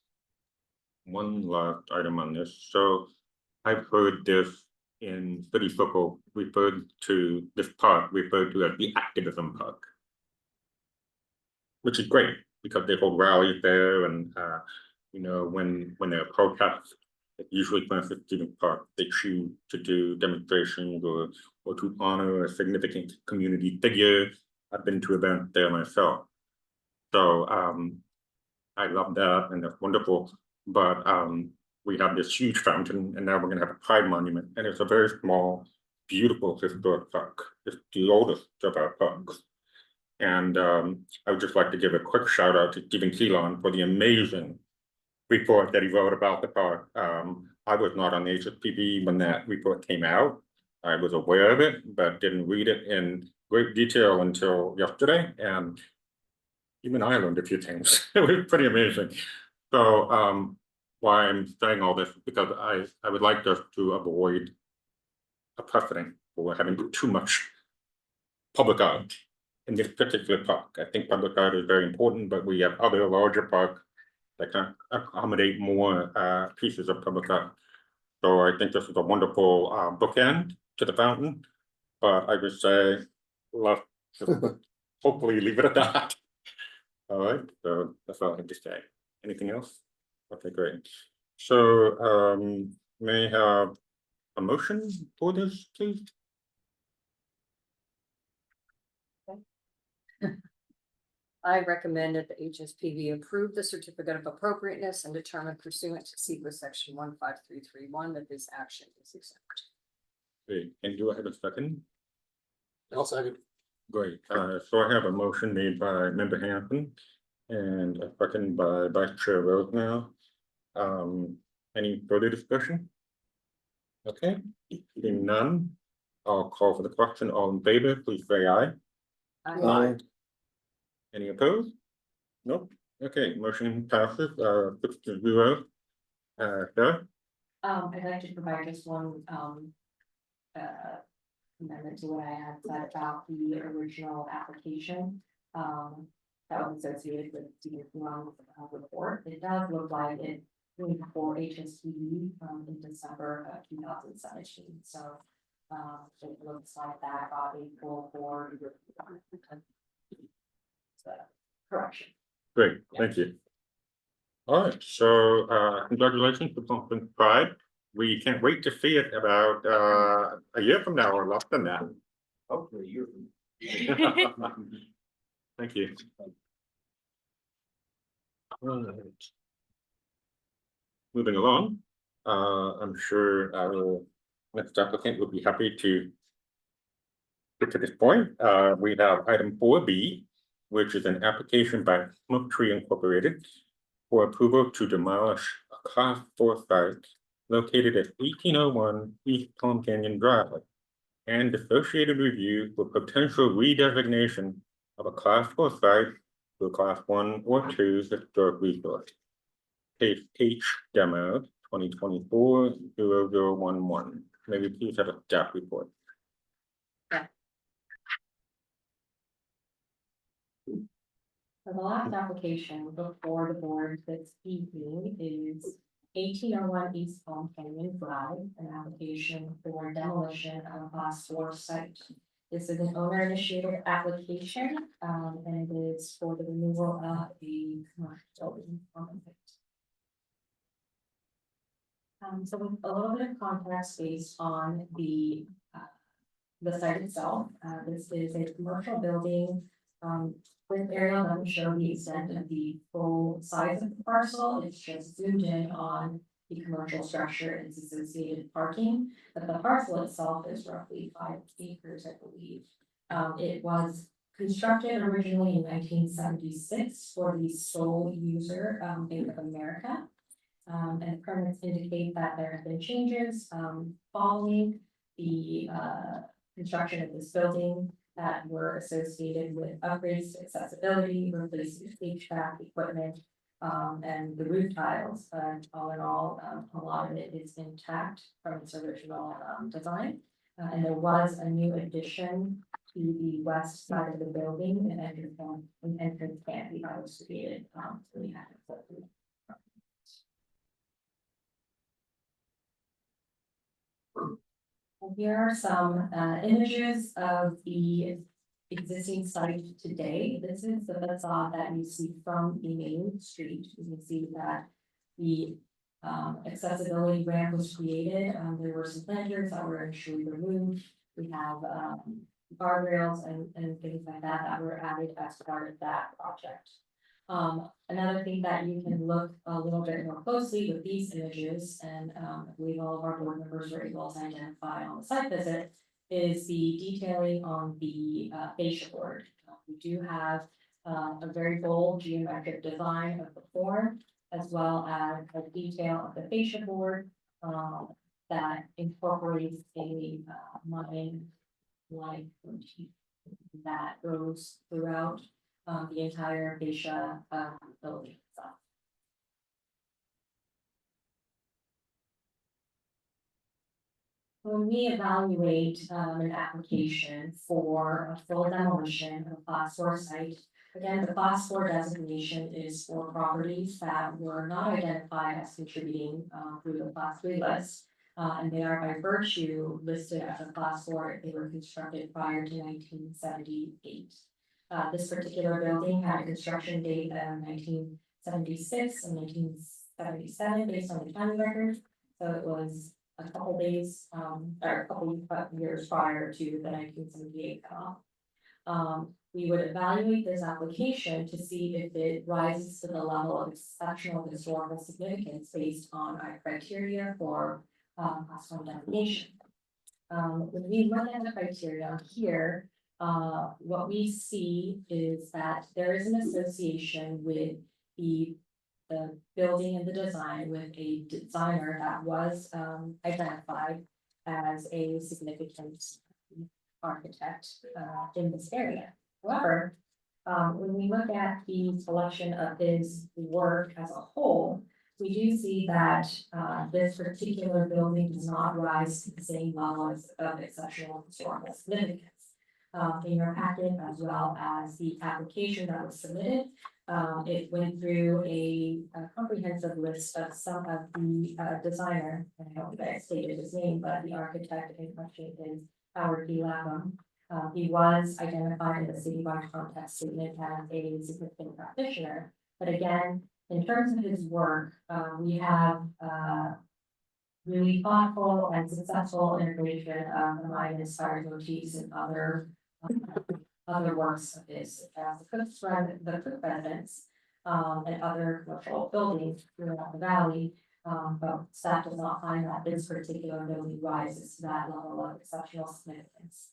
One last item on this. So I've heard this in city circle referred to this park referred to as the activism park, which is great because they hold rallies there, and you know, when there are protests, it usually plans at student park, they choose to do demonstrations or to honor a significant community figure. I've been to events there myself, so I love that, and that's wonderful. But we have this huge fountain, and now we're gonna have a Pride Monument, and it's a very small, beautiful historic park. It's the oldest of our parks. And I would just like to give a quick shout out to Stephen Keelan for the amazing report that he wrote about the park. I was not on the HSPB when that report came out. I was aware of it, but didn't read it in great detail until yesterday, and even I learned a few things. It was pretty amazing. So why I'm saying all this is because I would like us to avoid a precedent for having too much public art in this particular park. I think public art is very important, but we have other larger parks that can accommodate more pieces of public art. So I think this is a wonderful bookend to the fountain, but I would say let's just hopefully leave it at that. All right, so that's all I have to say. Anything else? Okay, great. So may I have a motion for this, please? I recommend that the HSPB approve the certificate of appropriateness and determine pursuant to secret section 15331 that this action is exempt. Great, and do I have a second? I'll second. Great, so I have a motion made by member Hanson and a second by Vice Chair Rosenau. Any further discussion? Okay, seeing none, I'll call for the question. All in favor, please say aye. Any opposed? Nope. Okay, motion passes, 6-0. Sarah? I'd like to provide just one, amendment to what I had said about the original application. That was associated with the report. It does look like it moved for HSPB in December of 2017. So it looks like that got a full board. Correction. Great, thank you. All right, so congratulations to Pumpkin Pride. We can't wait to see it about a year from now or less than that. Hopefully you're. Thank you. All right. Moving along, I'm sure our next applicant would be happy to get to this point. We have item 4B, which is an application by Smoke Tree Incorporated for approval to demolish a Class 4 site located at 1801 East Palm Canyon Drive and associated review for potential redesignation of a class 4 site to a class 1 or 2 historic resource. Case H demo 2024-0011. Maybe please have a staff report. So the last application before the board this evening is 1801 East Palm Canyon Drive, an application for demolition of a class 4 site. This is an owner initiated application, and it is for the removal of a commercial building on the site. So with a little bit of context based on the site itself, this is a commercial building, with aerial doesn't show the extent of the full size of the parcel, it's just zoomed in on the commercial structure and its associated parking, but the parcel itself is roughly 5 acres, I believe. It was constructed originally in 1976 for the sole user, Bank of America. And permits indicate that there have been changes, following the, construction of this building that were associated with upgrades to accessibility, replacing HVAC equipment, and the roof tiles. But all in all, a lot of it is intact from its original design. And there was a new addition to the west side of the building, an entrance canopy that was created. So we had it. Here are some images of the existing site today. This is the facade that you see from the main street. You can see that the accessibility ramp was created. There were some planters that were actually removed. We have guardrails and things like that that were added as part of that project. Another thing that you can look a little bit more closely with these images, and I believe all of our board members were able to identify on the site visit, is the detailing on the fascia board. We do have a very bold geometric design of the form, as well as a detail of the fascia board that incorporates a line motif that goes throughout the entire fascia building itself. When we evaluate an application for a full demolition of a class 4 site, again, the class 4 designation is for properties that were not identified as contributing through the class 3 list. And they are by virtue listed as a class 4 if they were constructed prior to 1978. This particular building had a construction date of 1976 and 1977 based on the county record. So it was a couple days, or a couple years prior to the 1978 cutoff. We would evaluate this application to see if it rises to the level of exceptional historical significance based on our criteria for class 1 designation. When we look at the criteria here, what we see is that there is an association with the building and the design with a designer that was identified as a significant architect in this area. However, when we look at the selection of his work as a whole, we do see that this particular building does not rise to the same level of exceptional historical significance. In your packet, as well as the application that was submitted, it went through a comprehensive list of some of the designer, and I don't think I stated his name, but the architect in question is Howard D. Lapham. He was identified in the citywide context statement as a significant practitioner, but again, in terms of his work, we have really thoughtful and successful integration of the mine inspired motifs and other works of his, as the Cook residence, and other commercial buildings throughout the valley. But staff does not find that this particular building rises to that level of exceptional significance.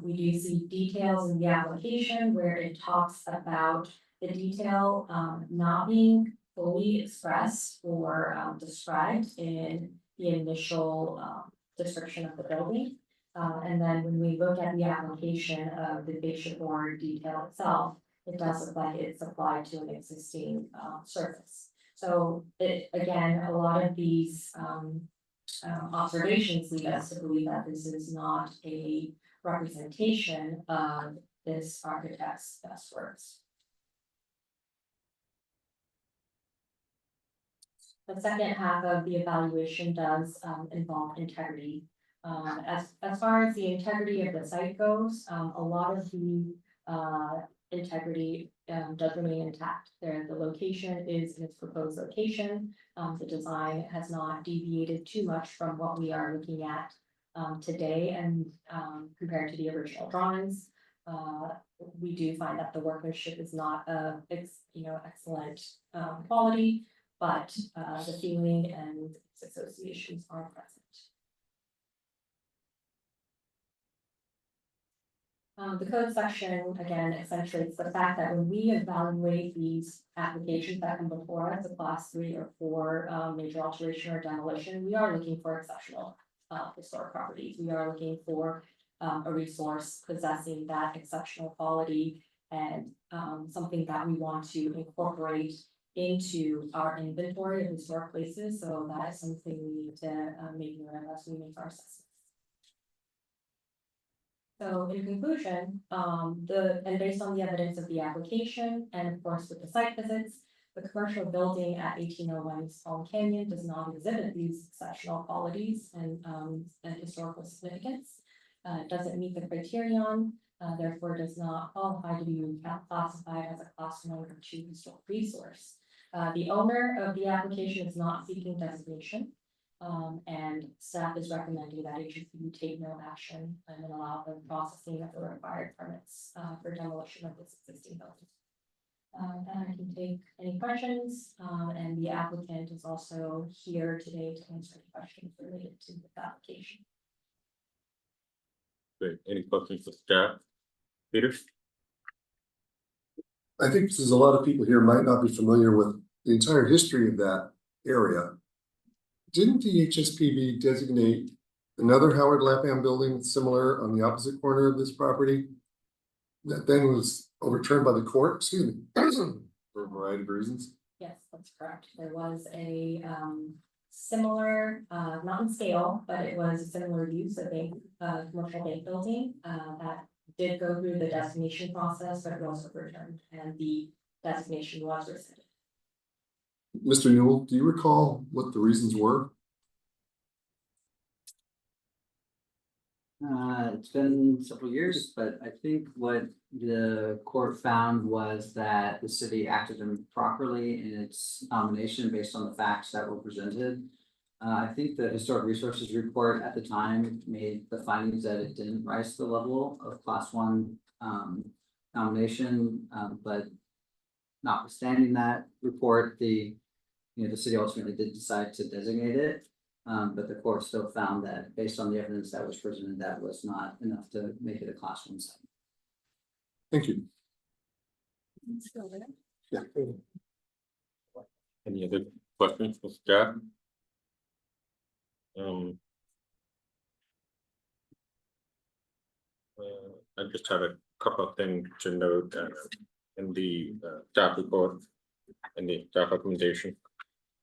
We do see details in the application where it talks about the detail not being fully expressed or described in the initial description of the building. And then when we look at the application of the fascia board detail itself, it does look like it's applied to an existing surface. So it, again, a lot of these observations lead us to believe that this is not a representation of this architect's best works. The second half of the evaluation does involve integrity. As far as the integrity of the site goes, a lot of the integrity does remain intact. The location is in its proposed location. The design has not deviated too much from what we are looking at today and compared to the original drawings. We do find that the workmanship is not excellent quality, but the feeling and its associations are present. The code section, again, accentuates the fact that when we evaluate these applications that come before us, a class 3 or 4 major alteration or demolition, we are looking for exceptional historic properties. We are looking for a resource possessing that exceptional quality and something that we want to incorporate into our inventory of historic places. So that is something we need to make note of as we make our assessments. So in conclusion, and based on the evidence of the application and of course with the site visits, the commercial building at 1801 East Palm Canyon does not exhibit these exceptional qualities and historical significance. It doesn't meet the criterion, therefore does not qualify to be classified as a class 1 or 2 historic resource. The owner of the application is not seeking designation. And staff is recommending that HSPB take no action and allow the processing of the required permits for demolition of this existing building. And I can take any questions, and the applicant is also here today to answer any questions related to the application. Great. Any questions for staff? Peter? I think there's a lot of people here might not be familiar with the entire history of that area. Didn't the HSPB designate another Howard Lapham building similar on the opposite corner of this property? That then was overturned by the court, excuse me, for a variety of reasons. Yes, that's correct. There was a similar, not in scale, but it was a similar use of a commercial bank building that did go through the designation process, but it was overturned and the designation was rescinded. Mr. Newell, do you recall what the reasons were? It's been several years, but I think what the court found was that the city acted improperly in its nomination based on the facts that were presented. I think the Historic Resources Report at the time made the findings that it didn't rise to the level of class 1 nomination, but notwithstanding that report, the city ultimately did decide to designate it. But the court still found that based on the evidence that was presented, that was not enough to make it a class 1 site. Thank you. Yeah. Any other questions for staff? I just have a couple of things to note in the staff report and the staff recommendation.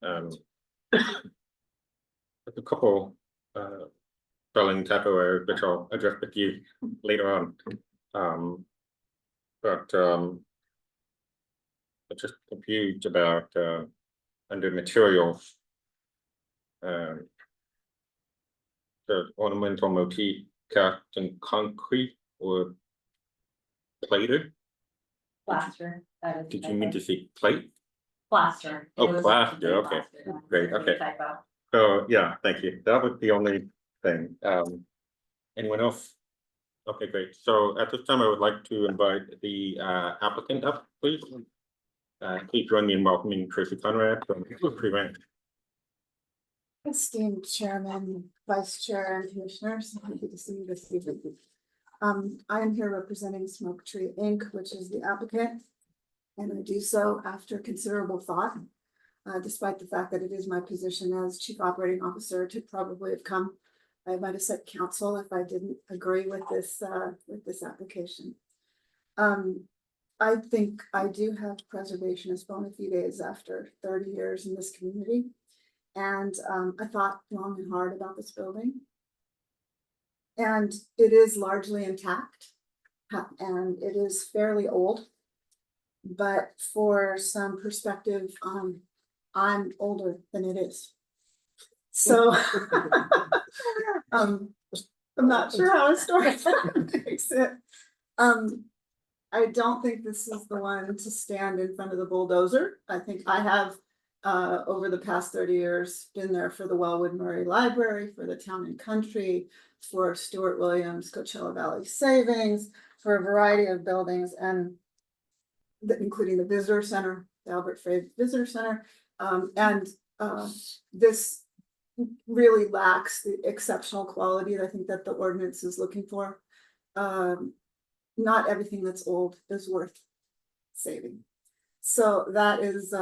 A couple spelling typo errors, which I'll address with you later on. But I'm just confused about under materials. The ornamental motif cast in concrete or plated. Plaster. That is. Did you mean to say plate? Plaster? Oh, It was plaster, okay. plaster. Great, okay. Typo. So, yeah, thank you. That was the only thing. Anyone else? Okay, great. So at this time, I would like to invite the applicant up, please. Please join me in welcoming Tracy Conrad from Prevent. Esteemed Chairman, Vice Chair, and Commissioners, happy to see you this evening. I am here representing Smoke Tree Inc., which is the applicant, and I do so after considerable thought, despite the fact that it is my position as Chief Operating Officer to probably have come I might have said council if I didn't agree with this application. I think I do have preservationist bona fides after 30 years in this community. And I thought long and hard about this building. And it is largely intact, and it is fairly old. But for some perspective, I'm older than it is. So I'm not sure how a story takes it. I don't think this is the one to stand in front of the bulldozer. I think I have over the past 30 years been there for the Wellwood Murray Library, for the Town and Country, for Stuart Williams Coachella Valley Savings, for a variety of buildings, and including the Visitor Center, the Albert Frey Visitor Center. This really lacks the exceptional quality that I think that the ordinance is looking for. Not everything that's old is worth saving. So that is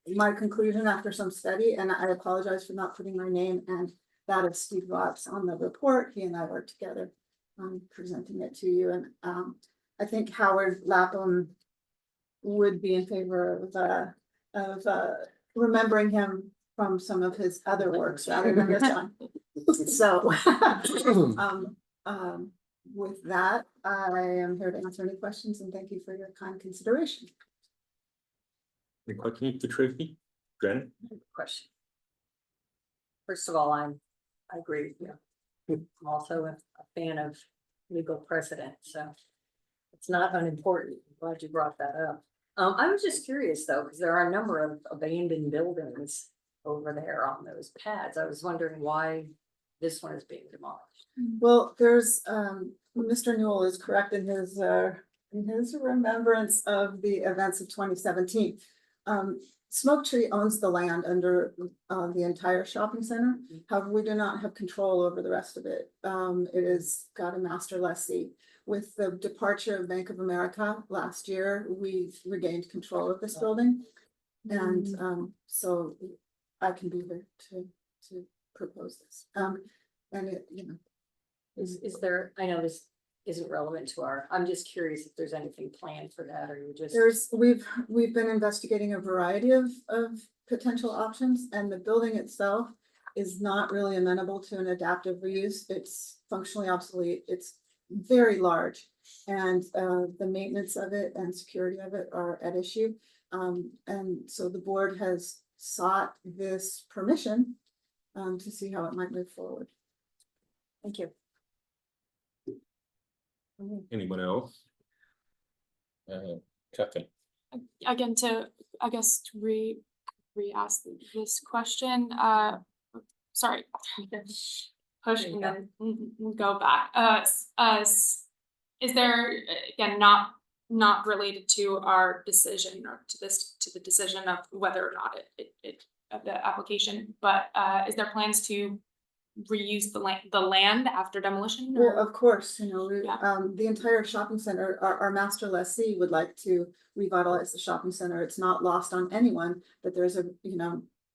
my conclusion after some study, and I apologize for not putting my name and that of Steve Watts on the report. He and I worked together on presenting it to you, and I think Howard Lapham would be in favor of remembering him from some of his other works rather than this one. So with that, I am here to answer any questions, and thank you for your kind consideration. Any questions for Tracy? Jen? Question. First of all, I agree with you. I'm also a fan of legal precedent, so it's not unimportant. I'm glad you brought that up. I was just curious though, because there are a number of abandoned buildings over there on those pads. I was wondering why this one is being demolished. Well, there's Mr. Newell is correct in his remembrance of the events of 2017. Smoke Tree owns the land under the entire shopping center. However, we do not have control over the rest of it. It has got a master lessee. With the departure of Bank of America last year, we regained control of this building. And so I can be here to propose this. And it, you know. Is there, I know this isn't relevant to I'm just curious if there's anything planned for that, or you just. We've been investigating a variety of potential options, and the building itself is not really amenable to an adaptive reuse. It's functionally obsolete. It's very large, and the maintenance of it and security of it are at issue. And so the board has sought this permission to see how it might move forward. Thank you. Anyone else? Catherine? Again, I guess to re-ask this question, sorry. Push and then go back. Is there, again, not related to our decision or to the decision of whether or not the application, but is there plans to reuse the land after demolition? Well, of course, you know, the entire shopping center, our master lessee would like to revitalize the shopping center. It's not lost on anyone, but there's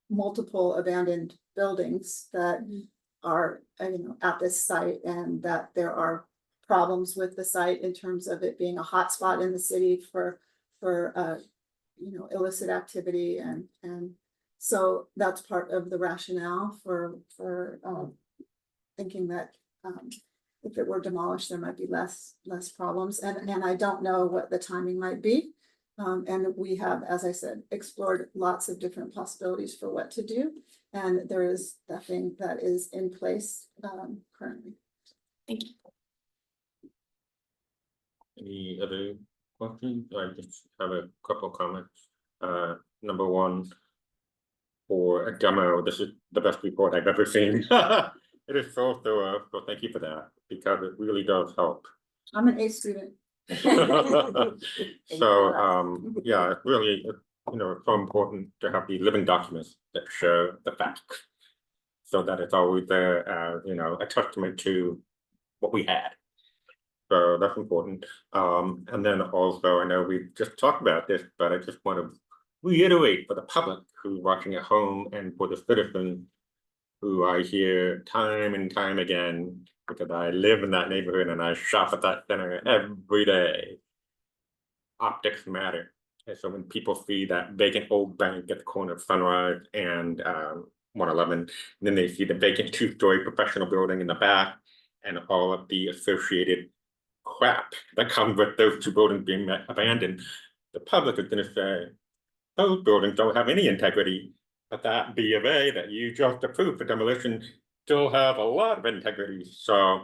multiple abandoned buildings that are, at this site, and that there are problems with the site in terms of it being a hotspot in the city for illicit activity, and so that's part of the rationale for thinking that if it were demolished, there might be less problems, and I don't know what the timing might be. And we have, as I said, explored lots of different possibilities for what to do, and there is nothing that is in place currently. Thank you. Any other questions? I just have a couple of comments. Number one, for a demo, this is the best report I've ever seen. It is so thorough, so thank you for that, because it really does help. I'm an A student. So, yeah, it's really, it's so important to have these living documents that show the facts, so that it's always there as, a testament to what we had. So that's important. And then also, I know we've just talked about this, but I just want to reiterate for the public who's watching at home and for the citizens who I hear time and time again, because I live in that neighborhood and I shop at that center every day. Optics matter. And so when people see that vacant old bank at the corner of Sunrise and 111, then they see the vacant two-story professional building in the back and all of the associated crap that comes with those two buildings being abandoned, the public is going to say, those buildings don't have any integrity, but that B of A that you just approved for demolition still have a lot of integrity. So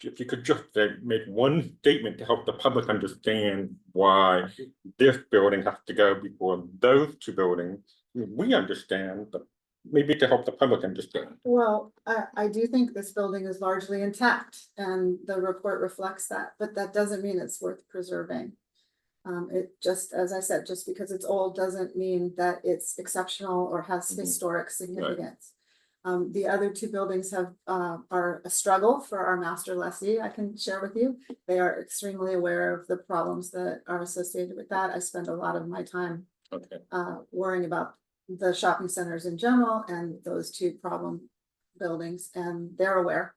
if you could just make one statement to help the public understand why this building has to go before those two buildings, we understand, but maybe to help the public understand. Well, I do think this building is largely intact and the report reflects that, but that doesn't mean it's worth preserving. It just, as I said, just because it's old doesn't mean that it's exceptional or has historic significance. The other two buildings are a struggle for our master lessee, I can share with you. They are extremely aware of the problems that are associated with that. I spend a lot of my time worrying about the shopping centers in general and those two problem buildings, and they're aware.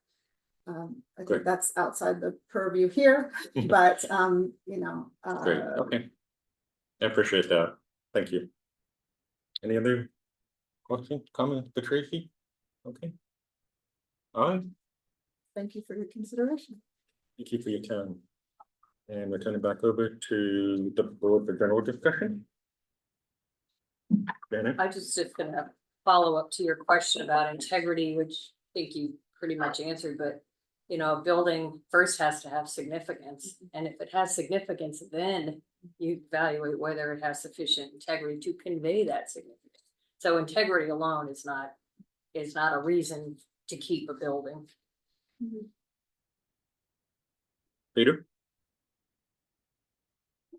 I think that's outside the purview here, but you know. Great, okay. I appreciate that. Thank you. Any other questions, comments for Tracy? Okay. All right. Thank you for your consideration. Thank you for your time. And we're turning back over to the board for general discussion. Janet? I just gonna follow up to your question about integrity, which I think you pretty much answered, but you know, a building first has to have significance. And if it has significance, then you evaluate whether it has sufficient integrity to convey that significance. So integrity alone is not a reason to keep a building. Peter?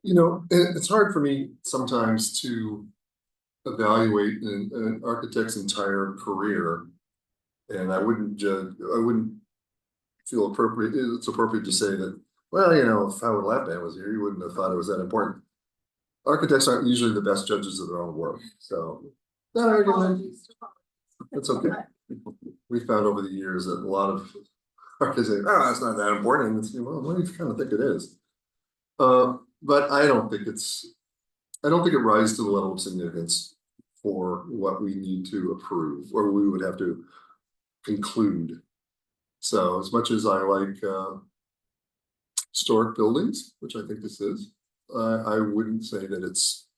You know, it's hard for me sometimes to evaluate an architect's entire career. And I wouldn't feel it's appropriate to say that, well, you know, if Howard Lappan was here, you wouldn't have thought it was that important. Architects aren't usually the best judges of their own work, so that argument, it's okay. We found over the years that a lot of architects say, oh, it's not that important. And it's, well, what do you kind of think it is? But I don't think it rises to the level of significance for what we need to approve, or we would have to conclude. So as much as I like historic buildings, which I think this is, I wouldn't say that it's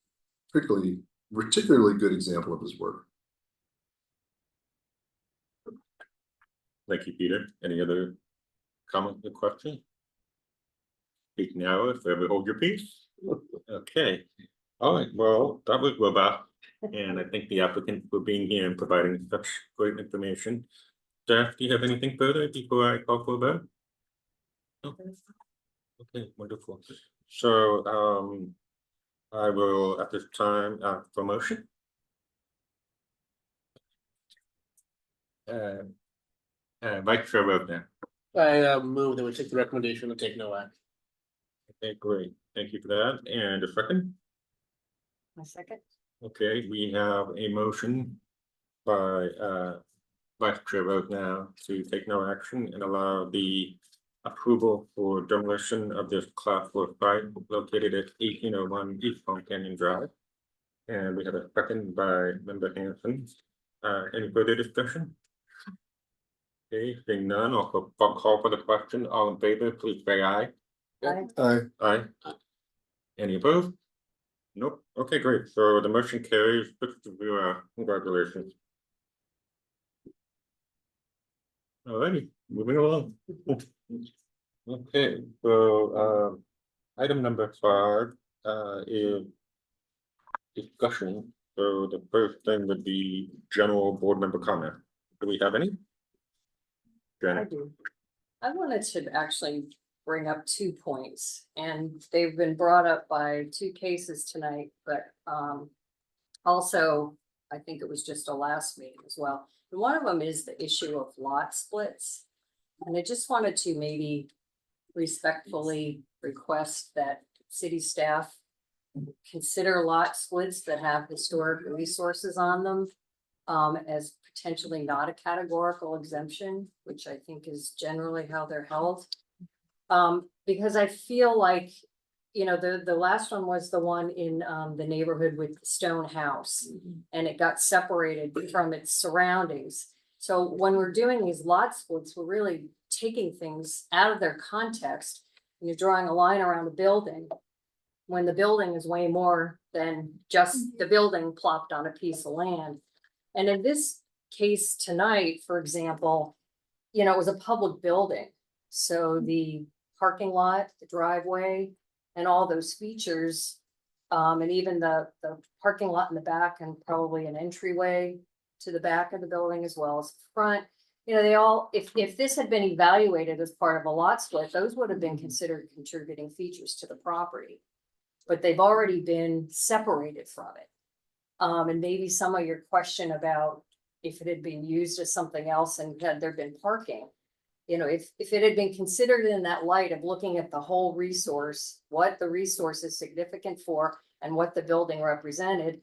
particularly good example of his work. Thank you, Peter. Any other comment or question? Speak now if ever hold your peace. Okay. All right, well, that was robust. And I thank the applicant for being here and providing such great information. Staff, do you have anything further before I call for a vote? No? Okay, wonderful. So I will at this time ask for motion. Vice Chair Webner. I move that we take the recommendation and take no action. Okay, great. Thank you for that. And a second? A second. Okay, we have a motion by Vice Chair Webner to take no action and allow the approval for demolition of this Class 4 site located at 1801 East Palm Canyon Drive. And we have a second by Member Hanson. Any further discussion? Okay, seeing none, I'll call for the question. All in favor, please say aye. Aye. Aye. Any opposed? Nope. Okay, great. So the motion carries 6-0. Congratulations. Alrighty, moving along. Okay, so item number 5 is discussion. So the first thing would be general board member comment. Do we have any? I Janet? do. I wanted to actually bring up 2 points, and they've been brought up by 2 cases tonight, but also I think it was just a last meeting as well. And one of them is the issue of lot splits. And I just wanted to maybe respectfully request that city staff consider lot splits that have historic resources on them as potentially not a categorical exemption, which I think is generally how they're held. Because I feel like, you know, the last one was the one in the neighborhood with the stone house. And it got separated from its surroundings. So when we're doing these lot splits, we're really taking things out of their context. And you're drawing a line around a building, when the building is way more than just the building plopped on a piece of land. And in this case tonight, for example, you know, it was a public building. So the parking lot, the driveway, and all those features, and even the parking lot in the back and probably an entryway to the back of the building as well as the front. You know, they all, if this had been evaluated as part of a lot split, those would have been considered contributing features to the property. But they've already been separated from it. And maybe some of your question about if it had been used as something else and had there been parking. You know, if it had been considered in that light of looking at the whole resource, what the resource is significant for and what the building represented,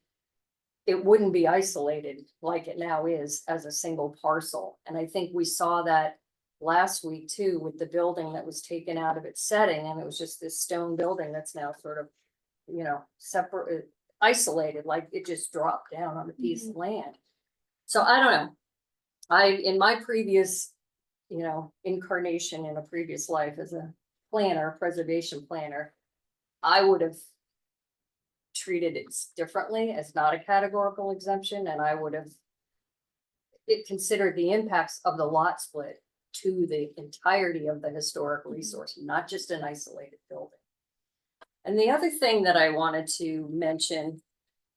it wouldn't be isolated like it now is as a single parcel. And I think we saw that last week too, with the building that was taken out of its setting, and it was just this stone building that's now sort of, you know, separate, isolated, like it just dropped down on a piece of land. So I don't know. In my previous, you know, incarnation in a previous life as a planner, preservation planner, I would have treated it differently as not a categorical exemption, and I would have considered the impacts of the lot split to the entirety of the historic resource, not just an isolated building. And the other thing that I wanted to mention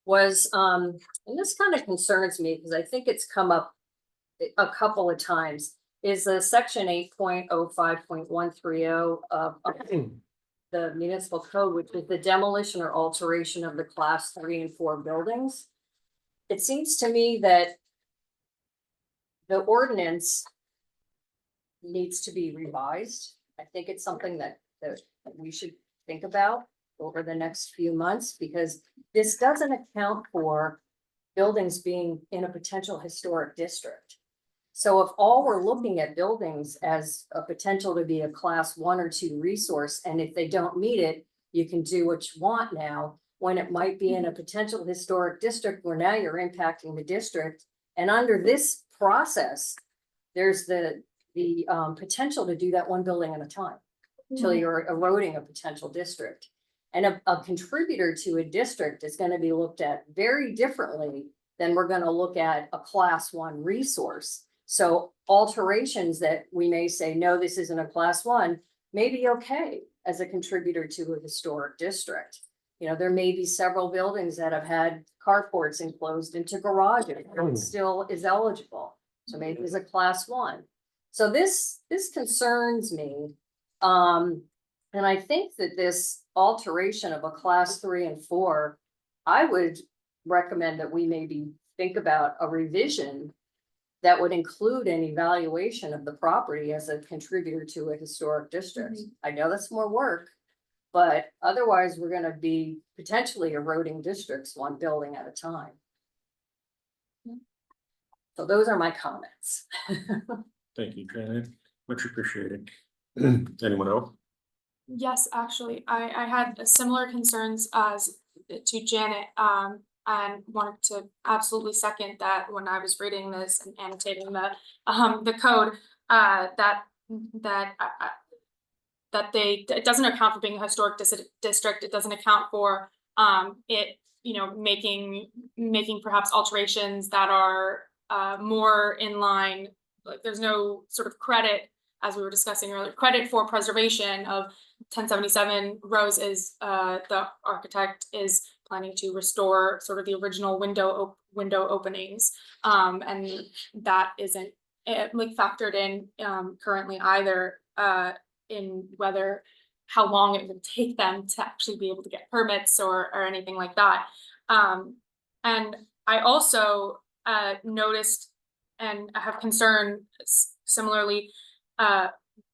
was, and this kind of concerns me because I think it's come up a couple of times, is the section 8.05.130 of the municipal code, which is the demolition or alteration of the class 3 and 4 buildings. It seems to me that the ordinance needs to be revised. I think it's something that we should think about over the next few months, because this doesn't account for buildings being in a potential historic district. So if all we're looking at buildings as a potential to be a class 1 or 2 resource, and if they don't meet it, you can do what you want now, when it might be in a potential historic district where now you're impacting the district. And under this process, there's the potential to do that one building at a time until you're eroding a potential district. And a contributor to a district is going to be looked at very differently than we're going to look at a class 1 resource. So alterations that we may say, no, this isn't a class 1, may be okay as a contributor to a historic district. You know, there may be several buildings that have had carports enclosed into garages, and it still is eligible. So maybe it's a class 1. So this concerns me. And I think that this alteration of a class 3 and 4, I would recommend that we maybe think about a revision that would include an evaluation of the property as a contributor to a historic district. I know that's more work, but otherwise we're going to be potentially eroding districts one building at a time. So those are my comments. Thank you, Janet. Much appreciated. Anyone else? Yes, actually, I had similar concerns as to Janet, and wanted to absolutely second that when I was reading this and annotating the code, that it doesn't account for being a historic district. It doesn't account for it, you know, making perhaps alterations that are more in line. Like there's no sort of credit, as we were discussing earlier, credit for preservation of 1077 Rose is the architect is planning to restore sort of the original window openings, and that isn't like factored in currently either, in whether how long it would take them to actually be able to get permits or anything like that. And I also noticed and I have concern similarly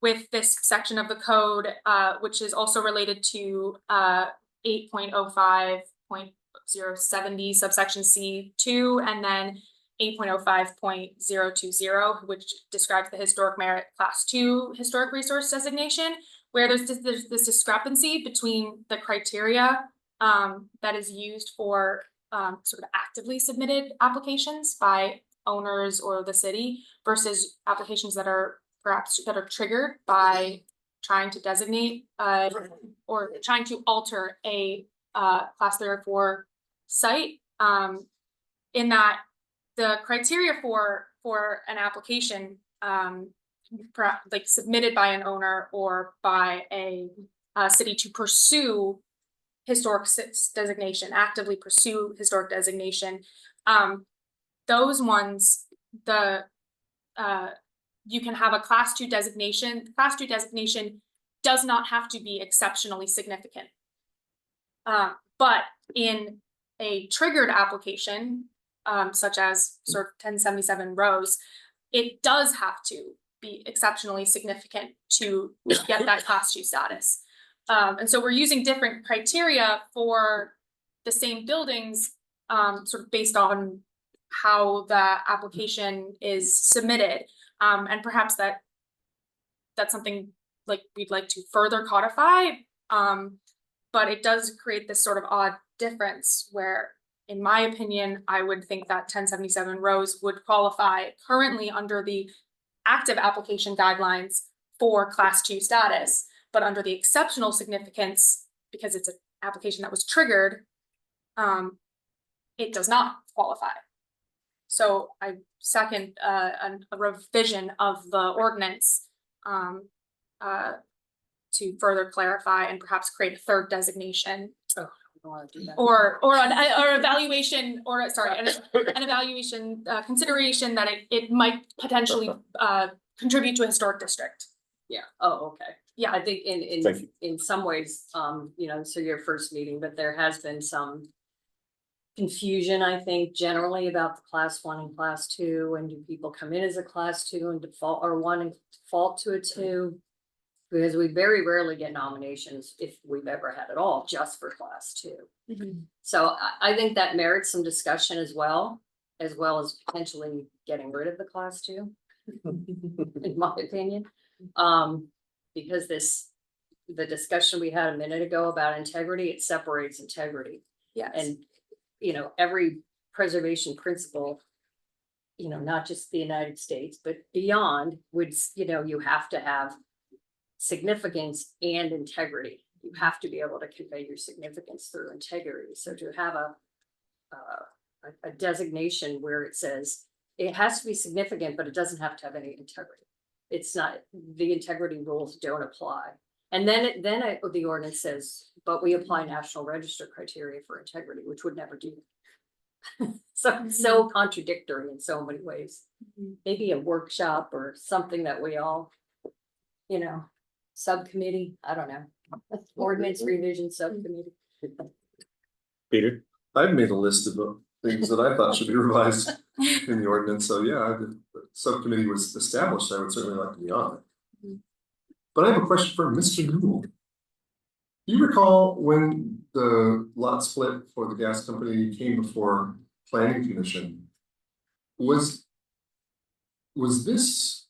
with this section of the code, which is also related to 8.05.070 subsection C2, and then 8.05.020, which describes the historic merit class 2 historic resource designation, where there's this discrepancy between the criteria that is used for sort of actively submitted applications by owners or the city versus applications that are perhaps triggered by trying to designate or trying to alter a class 3 or 4 site. In that the criteria for an application like submitted by an owner or by a city to pursue historic designation, actively pursue historic designation, those ones, you can have a class 2 designation. Class 2 designation does not have to be exceptionally significant. But in a triggered application, such as sort of 1077 Rose, it does have to be exceptionally significant to get that class 2 status. And so we're using different criteria for the same buildings, sort of based on how the application is submitted. And perhaps that's something like we'd like to further codify. But it does create this sort of odd difference where, in my opinion, I would think that 1077 Rose would qualify currently under the active application guidelines for class 2 status, but under the exceptional significance, because it's an application that was triggered, it does not qualify. So I second a revision of the ordinance to further clarify and perhaps create a third designation. Or an evaluation, or sorry, an evaluation consideration that it might potentially contribute to a historic district. Yeah, oh, okay. Yeah. I think Thank you. in some ways, you know, so your first meeting, but there has been some confusion, I think, generally about the class 1 and class 2, and do people come in as a class 2 and default, or 1 and default to a 2? Because we very rarely get nominations, if we've ever had it all, just for class 2. So I think that merits some discussion as well as potentially getting rid of the class 2, in my opinion. Because the discussion we had a minute ago about integrity, it separates integrity. Yes. And, you know, every preservation principle, you know, not just the United States, but beyond, would, you know, you have to have significance and integrity. You have to be able to convey your significance through integrity. So to have a designation where it says it has to be significant, but it doesn't have to have any integrity. It's not, the integrity rules don't apply. And then the ordinance says, but we apply National Register criteria for integrity, which would never do that. So contradictory in so many ways. Maybe a workshop or something that we all, you know, subcommittee, I don't know, ordinance revision subcommittee. Peter? I've made a list of the things that I thought should be revised in the ordinance, so yeah, the subcommittee was established, I would certainly like to be on it. But I have a question for Mr. Newell. Do you recall when the lot split for the gas company came before planning commission? Was this,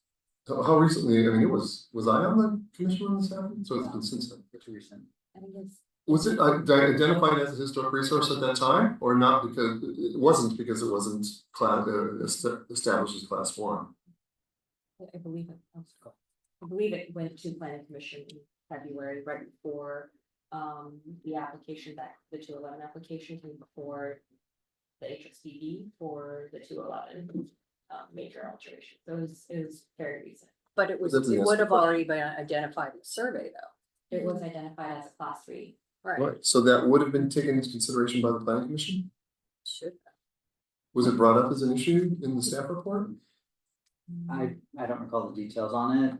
how recently, I mean, was I on the commission when this happened? So it's been since then. It's recent. Was it identified as a historic resource at that time, or not? Because it wasn't established as class 1. I believe it went to planning commission in February, right before the application, that the 211 application came before the HSPB for the 211 major alteration. So it was very recent. But it would have already been identified in the survey though. It was identified as a class 3. Right, so that would have been taken into consideration by the planning commission? Should. Was it brought up as an issue in the staff report? I don't recall the details on it.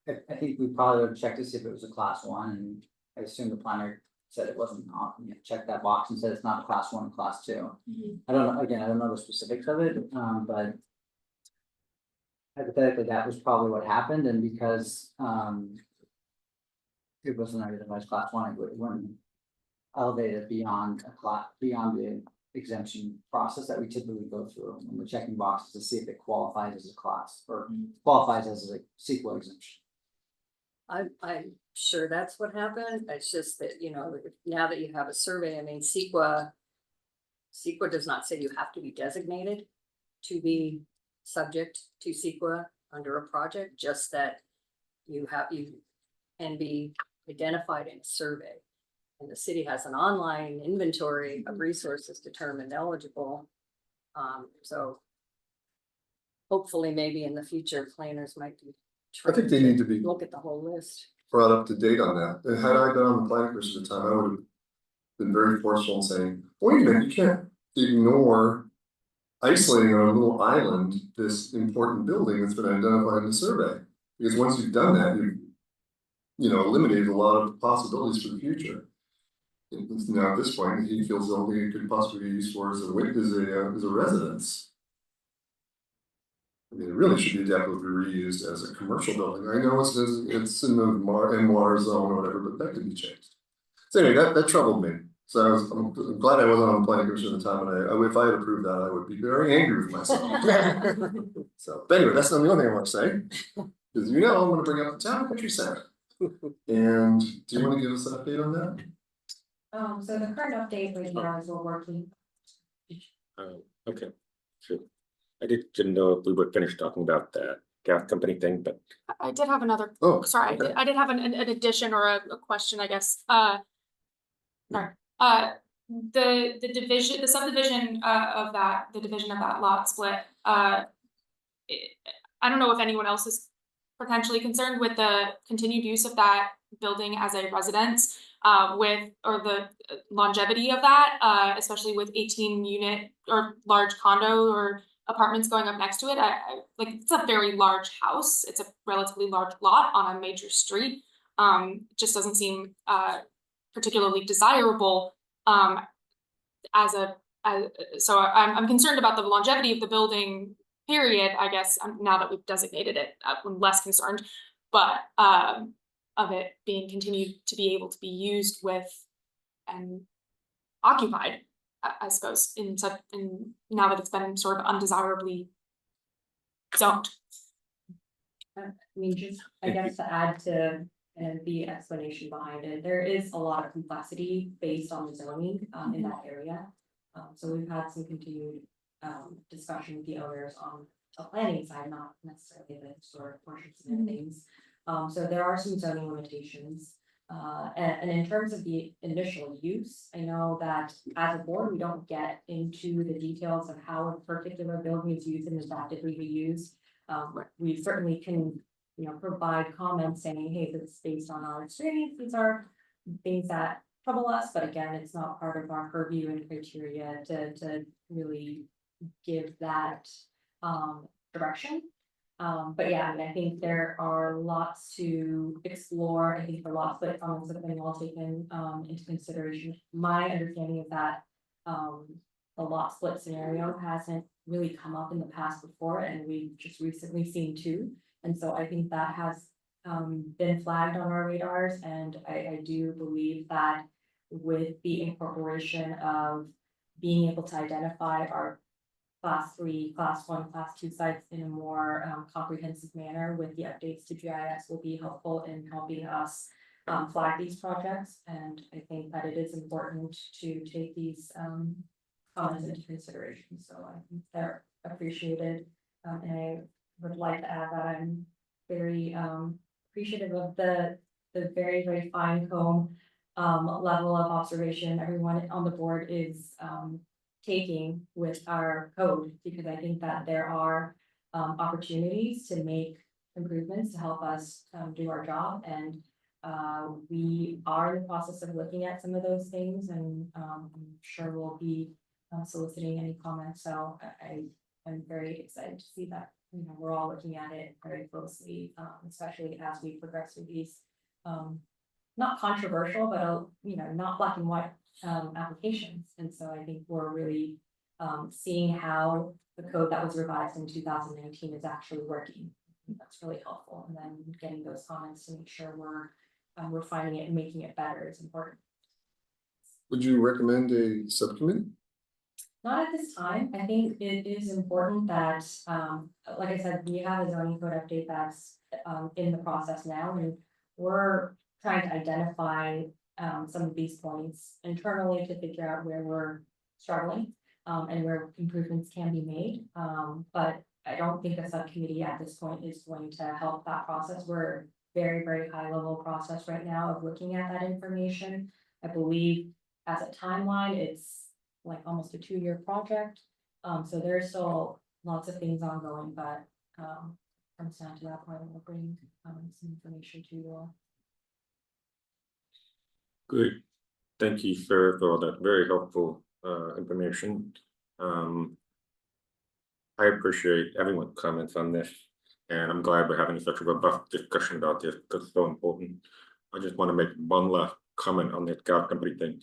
I think we probably would have checked to see if it was a class 1, and I assume the planner said it wasn't, check that box and said it's not a class 1 or class 2. I don't know, again, I don't know the specifics of it, but hypothetically, that was probably what happened, and because it wasn't identified as class 1, it wouldn't elevate it beyond a class, beyond the exemption process that we typically go through when we're checking boxes to see if it qualifies as a class or qualifies as a CEQA exemption. I'm sure that's what happened. It's just that, you know, now that you have a survey, I mean, CEQA does not say you have to be designated to be subject to CEQA under a project, just that you can be identified in a survey. And the city has an online inventory of resources determined eligible. So hopefully maybe in the future planners might be. I think they need to be Look at the whole list. brought up to date on that. And had I been on the planning commission at the time, I would have been very forceful in saying, wait a minute, you can't ignore isolating on a little island this important building that's been identified in the survey. Because once you've done that, you've eliminated a lot of possibilities for the future. Now at this point, he feels the only thing it could possibly be used for is a residence. I mean, it really should be adapted to be reused as a commercial building. I know it's in the MWAR zone or whatever, but that could be changed. So anyway, that troubled me. So I'm glad I wasn't on the planning commission at the time, and if I had approved that, I would be very angry with myself. So, but anyway, that's not the only thing I want to say, because I'm going to bring up the town country center. And do you want to give us an update on that? So the current update right now is we're working. Okay, sure. I didn't know if we were finished talking about the gas company thing, but I did have another, Oh, sorry, okay. I did have an addition or a question, I guess. Sorry. The division, the subdivision of that, the division of that lot split, I don't know if anyone else is potentially concerned with the continued use of that building as a residence, or the longevity of that, especially with 18 unit or large condo or apartments going up next to it. Like, it's a very large house. It's a relatively large lot on a major street. It just doesn't seem particularly desirable so I'm concerned about the longevity of the building, period. I guess now that we've designated it, I'm less concerned, but of it being continued to be able to be used with and occupied, I suppose, in now that it's been sort of undesirably zoned. I mean, just, I guess to add to the explanation behind it, there is a lot of complexity based on the zoning in that area. So we've had some continued discussion with the owners on a planning side, not necessarily the historic portions of things. So there are some zoning limitations. And in terms of the initial use, I know that as a board, we don't get into the details of how a particular building is used and is actively reused. We certainly can, provide comments saying, hey, this is based on our experience. These are things that trouble us, but again, it's not part of our purview and criteria to really give that direction. But yeah, I mean, I think there are lots to explore. I think the lot split comments have been all taken into consideration. My understanding is that the lot split scenario hasn't really come up in the past before, and we've just recently seen two. And so I think that has been flagged on our radars, and I do believe that with the incorporation of being able to identify our class 3, class 1, class 2 sites in a more comprehensive manner with the updates to GIS will be helpful in helping us flag these projects. And I think that it is important to take these comments into consideration. So I think they're appreciated. And I would like to add that I'm very appreciative of the very, very fine comb level of observation everyone on the board is taking with our code, because I think that there are opportunities to make improvements to help us do our job. And we are in the process of looking at some of those things, and I'm sure we'll be soliciting any comments. So I'm very excited to see that, we're all looking at it very closely, especially as we progress through these not controversial, but not black and white applications. And so I think we're really seeing how the code that was revised in 2019 is actually working. I think that's really helpful. And then getting those comments to make sure we're refining it and making it better is important. Would you recommend a subcommittee? Not at this time. I think it is important that, like I said, we have a zoning code update that's in the process now, and we're trying to identify some of these points internally to figure out where we're struggling and where improvements can be made. But I don't think a subcommittee at this point is going to help that process. We're very, very high level process right now of looking at that information. I believe as a timeline, it's like almost a 2-year project. So there's still lots of things ongoing, but comes down to that point, we'll bring some information to you all. Good. Thank you, sir, for that very helpful information. I appreciate everyone's comments on this, and I'm glad we're having such a robust discussion about this because it's so important. I just want to make one last comment on this gas company thing.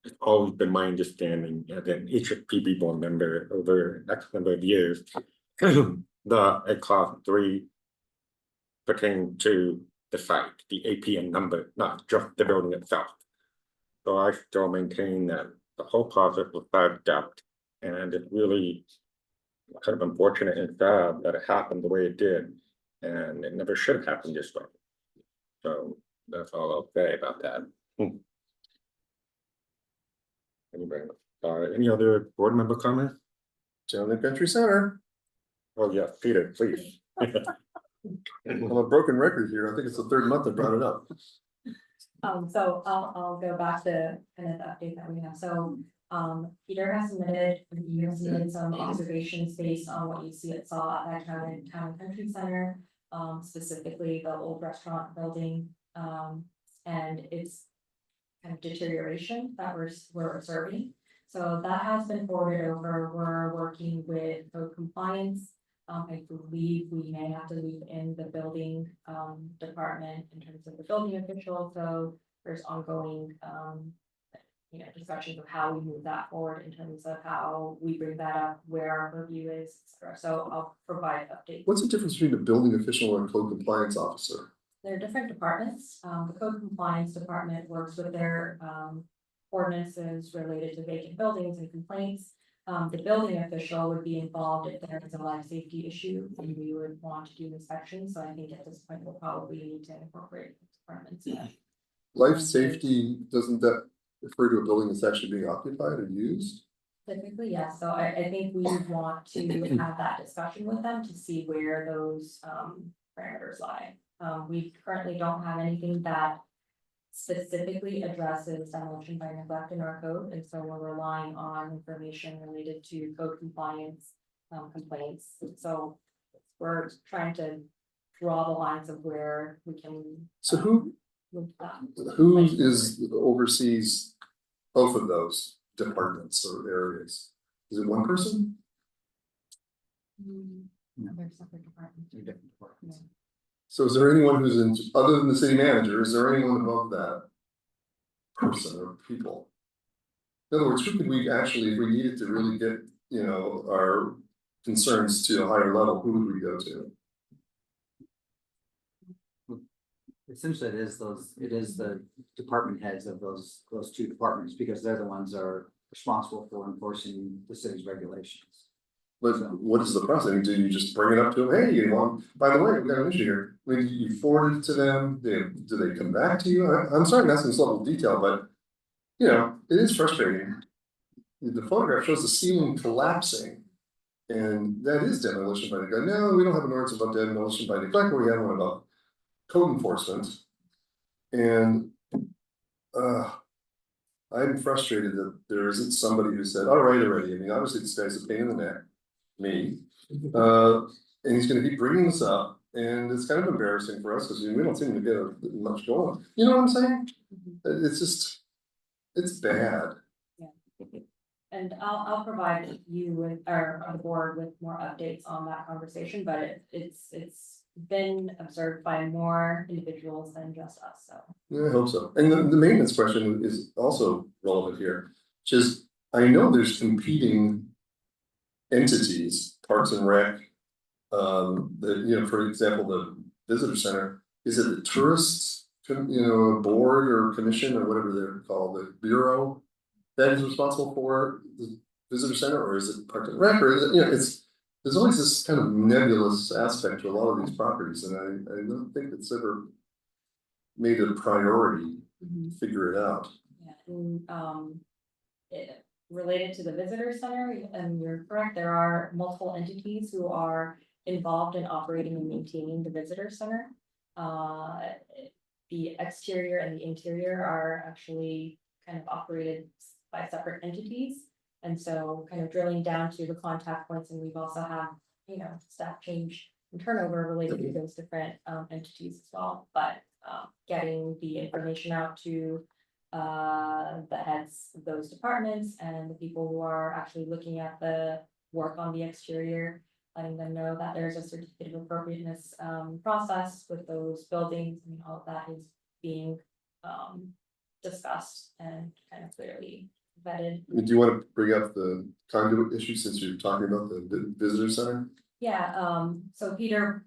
It's always been my understanding as an HSPB board member over X number of years, the a class 3 pertaining to the site, the APN number, not just the building itself. So I still maintain that the whole process was backed, and it's really kind of unfortunate and sad that it happened the way it did, and it never should have happened this way. So that's all I'll say about that. Anybody, any other board member comments? Down the country center. Oh yeah, Peter, please. I'm a broken record here. I think it's the 3rd month I brought it up. So I'll go back to kind of the update that we have. So Peter has submitted, you have submitted some observations based on what you saw at that town and country center, specifically the old restaurant building, and its kind of deterioration that we're observing. So that has been forwarded over. We're working with code compliance. I believe we may have to leave in the building department in terms of the building official. So there's ongoing discussions of how we move that forward in terms of how we bring that up, where our review is, etc. So I'll provide updates. What's the difference between a building official and a code compliance officer? They're different departments. The code compliance department works with their ordinances related to vacant buildings and complaints. The building official would be involved if there is a life safety issue and we would want to do inspections. So I think at this point, we'll probably need to incorporate departments. Life safety, doesn't that refer to a building that's actually being occupied or used? Typically, yes. So I think we want to have that discussion with them to see where those parameters lie. We currently don't have anything that specifically addresses demolition by neglect in our code, and so we're relying on information related to code compliance complaints. So we're trying to draw the lines of where we can. So who oversees both of those departments or areas? Is it one person? They're separate departments. Two different departments. So is there anyone who's in, other than the city manager, is there anyone above that person or people? In other words, who could we actually, if we needed to really get, our concerns to a higher level, who would we go to? Essentially, it is the department heads of those 2 departments, because they're the ones that are responsible for enforcing the city's regulations. But what is the process? I mean, do you just bring it up to them? Hey, by the way, we've got an issue here. I mean, you forward it to them. Do they come back to you? I'm sorry, I'm asking this level of detail, but it is frustrating. The photograph shows the ceiling collapsing, and that is demolition by neglect. No, we don't have an ordinance about demolition by neglect, but we have one about code enforcement. And I'm frustrated that there isn't somebody who said, all right, already. I mean, obviously this guy's a pain in the neck. Me, and he's going to keep bringing this up, and it's kind of embarrassing for us because we don't seem to get much going. You know what I'm saying? It's just, it's bad. Yeah, and I'll provide you with or the board with more updates on that conversation, but it's been observed by more individuals than just us. So Yeah, I hope so. And the maintenance question is also relevant here, which is I know there's competing entities, Parks and Rec, for example, the visitor center, is it the tourists, board or commission or whatever they're called, the bureau that is responsible for visitor center or is it park and rec or is it, you know, there's always this kind of nebulous aspect to a lot of these properties and I don't think it's ever made it a priority to figure it out. Yeah, and, related to the visitor center, and you're correct, there are multiple entities who are involved in operating and maintaining the visitor center. The exterior and the interior are actually kind of operated by separate entities. And so kind of drilling down to the contact points, and we've also had, you know, staff change and turnover related to those different entities as well, but getting the information out to the heads of those departments and the people who are actually looking at the work on the exterior, letting them know that there's a certificate of appropriateness process with those buildings. I mean, all of that is being discussed and kind of clearly vetted. Do you want to bring up the conduit issue since you're talking about the visitor center? Yeah, so Peter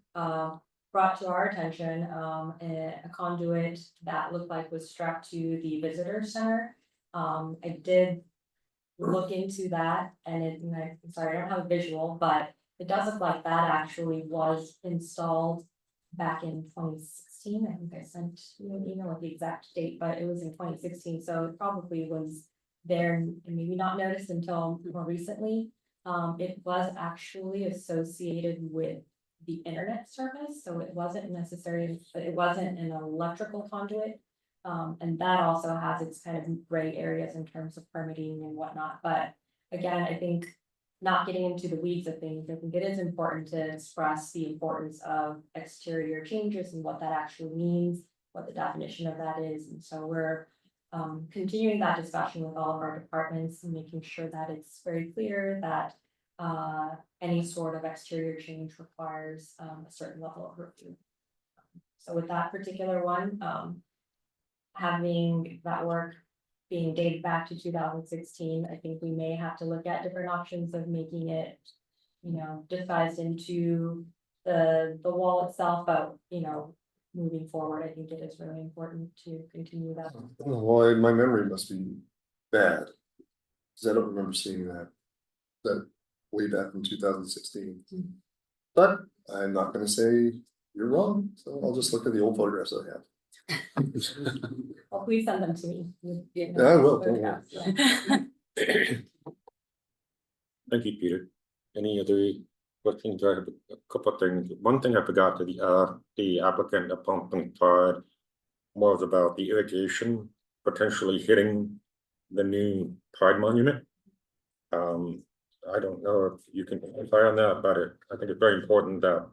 brought to our attention a conduit that looked like was strapped to the visitor center. I did look into that and I'm sorry, I don't have a visual, but it does look like that actually was installed back in 2016. I think I sent you an email with the exact date, but it was in 2016, so it probably was there and maybe not noticed until more recently. It was actually associated with the internet service, so it wasn't necessarily, it wasn't an electrical conduit. And that also has its kind of gray areas in terms of permitting and whatnot, but again, I think not getting into the weeds of things, I think it is important to express the importance of exterior changes and what that actually means, what the definition of that is, and so we're continuing that discussion with all of our departments and making sure that it's very clear that any sort of exterior change requires a certain level of review. So with that particular one, having that work being dated back to 2016, I think we may have to look at different options of making it, you know, disguised into the wall itself, but you know, moving forward, I think it is really important to continue that. Well, my memory must be bad, because I don't remember seeing that way back in 2016. But I'm not gonna say you're wrong, so I'll just look at the old photographs I have. Well, please send them to me. Yeah, I will, don't worry. Thank you, Peter. Any other questions? I have a couple of things. One thing I forgot to the applicant upon part was about the irrigation potentially hitting the new Pride Monument. I don't know if you can clarify on that, but I think it's very important that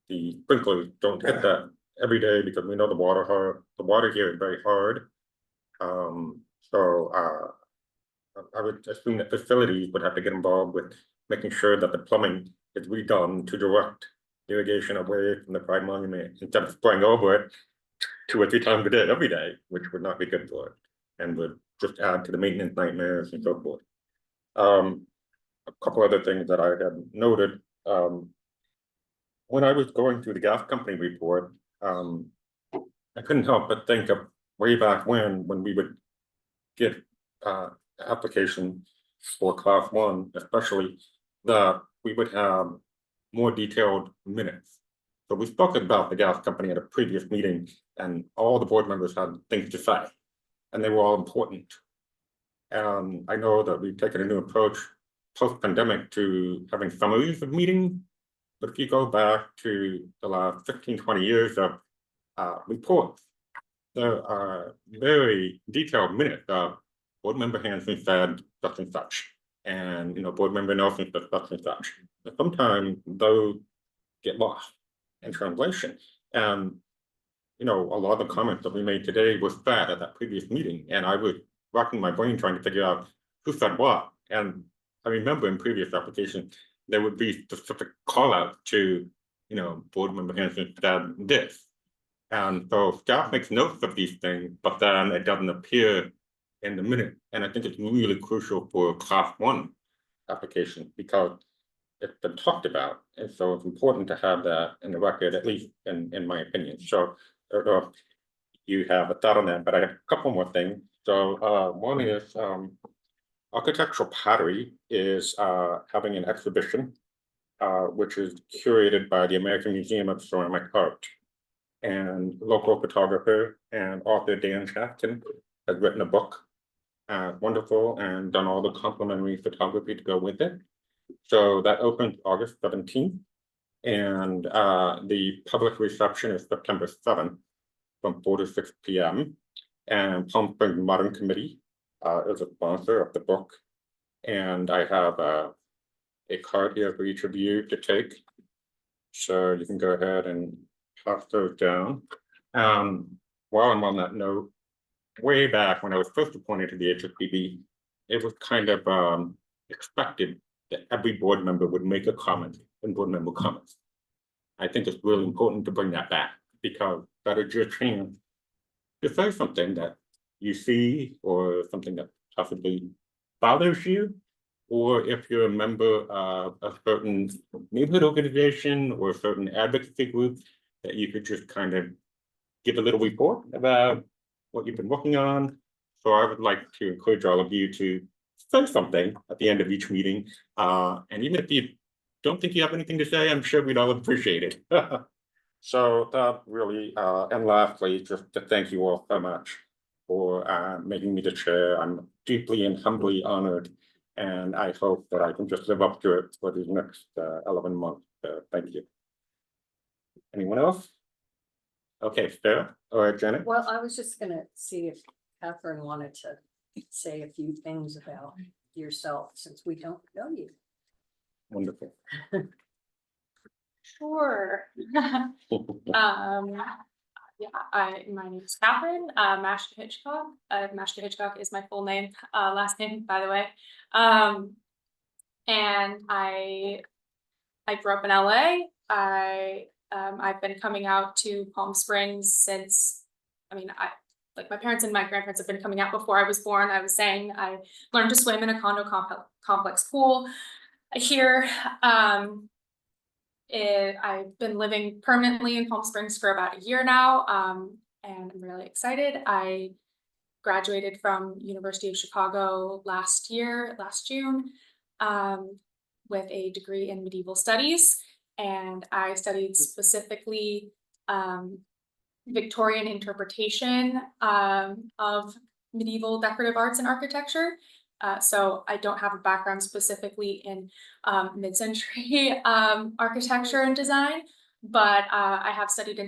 the sprinklers don't hit that every day because we know the water here is very hard. So I would assume that facilities would have to get involved with making sure that the plumbing is redone to direct irrigation away from the Pride Monument instead of spraying over it 2 or 3 times a day, every day, which would not be good for it and would just add to the maintenance nightmares and so forth. A couple other things that I had noted, when I was going through the gas company report, I couldn't help but think of way back when we would get application for class 1, especially that we would have more detailed minutes. So we spoke about the gas company at a previous meeting and all the board members had things to say and they were all important. I know that we've taken a new approach post-pandemic to having summaries of meetings, but if you go back to the last 15-20 years of reports, there are very detailed minutes of board member Hanson said such and such, and you know, board member Nelson said such and such. But sometimes those get lost in translation, and you know, a lot of the comments that we made today was said at that previous meeting, and I was racking my brain trying to figure out who said what. And I remember in previous applications there would be specific call out to, you know, board member Hanson said this. And so staff makes notes of these things, but then it doesn't appear in the minute. And I think it's really crucial for class 1 application because it's been talked about. And so it's important to have that in the record, at least in my opinion. So I don't know if you have a thought on that, but I have a couple more things. So one is Architectural Pottery is having an exhibition, which is curated by the American Museum of Ceramic Art. And local photographer and author Dan Shafton has written a book, wonderful, and done all the complimentary photography to go with it. So that opens August 17th. And the public reception is September 7th from 4 to 6 p.m. And Palm Springs Modern Committee is a sponsor of the book. And I have a card here for each of you to take. So you can go ahead and pass those down. While I'm on that note, way back when I was first appointed to the HSPB, it was kind of expected that every board member would make a comment in board member comments. I think it's really important to bring that back because that is your chance to say something that you see or something that possibly bothers you, or if you're a member of a certain neighborhood organization or a certain advocacy group, that you could just kind of give a little report about what you've been working on. So I would like to encourage all of you to say something at the end of each meeting. And even if you don't think you have anything to say, I'm sure we'd all appreciate it. So that really, and lastly, just to thank you all so much for making me the chair. I'm deeply and humbly honored, and I hope that I can just live up to it for these next 11 months. Thank you. Anyone else? Okay, Sarah or Janet? Well, I was just gonna see if Catherine wanted to say a few things about yourself, since we don't know you. Wonderful. Sure. Yeah, my name is Catherine, Mashka Hitchcock. Mashka Hitchcock is my full name, last name, by the way. And I grew up in LA. I've been coming out to Palm Springs since, like my parents and my grandparents have been coming out before I was born. I was saying I learned to swim in a condo complex pool here. I've been living permanently in Palm Springs for about a year now, and I'm really excited. I graduated from University of Chicago last June, with a degree in medieval studies, and I studied specifically Victorian interpretation of medieval decorative arts and architecture. So I don't have a background specifically in mid-century architecture and design, but I have studied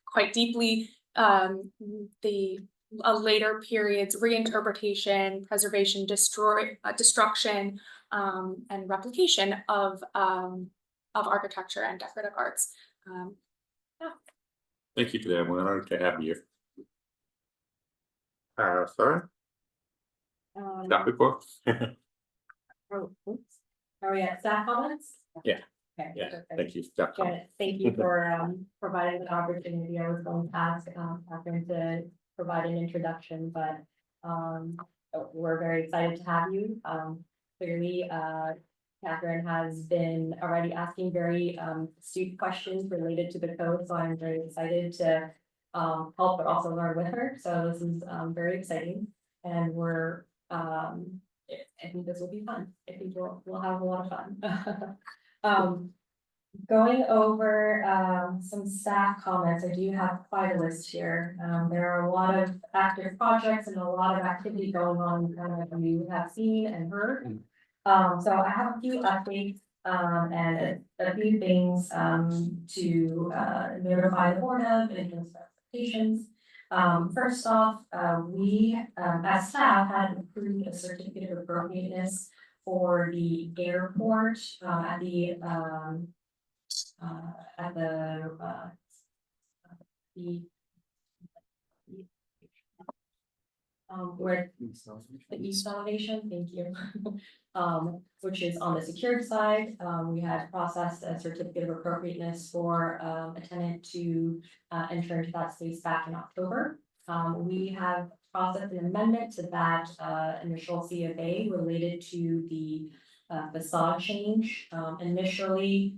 quite deeply the later periods reinterpretation, preservation, destruction, and replication of architecture and decorative arts. Yeah. Thank you for that. We're honored to have you. Sorry. Staff report. Oh, oops. Are we at staff comments? Yeah. Okay. Yeah, perfect. thank you. Staff comment. Janet, thank you for providing the opportunity. I was going to ask Catherine to provide an introduction, but we're very excited to have you. Clearly, Catherine has been already asking very astute questions related to the code, so I'm very excited to help but also learn with her. So this is very exciting, and we're I think this will be fun. I think we'll have a lot of fun. Going over some staff comments, I do have quite a list here. There are a lot of active projects and a lot of activity going on that you have seen and heard. So I have a few updates and a few things to notify the board of in terms of expectations. First off, we as staff had approved a certificate of appropriateness for the airport at the where the east elevation, thank you. Which is on the secured side. We had processed a certificate of appropriateness for a tenant to enter into that space back in October. We have processed an amendment to that initial CFA related to the facade change. Initially,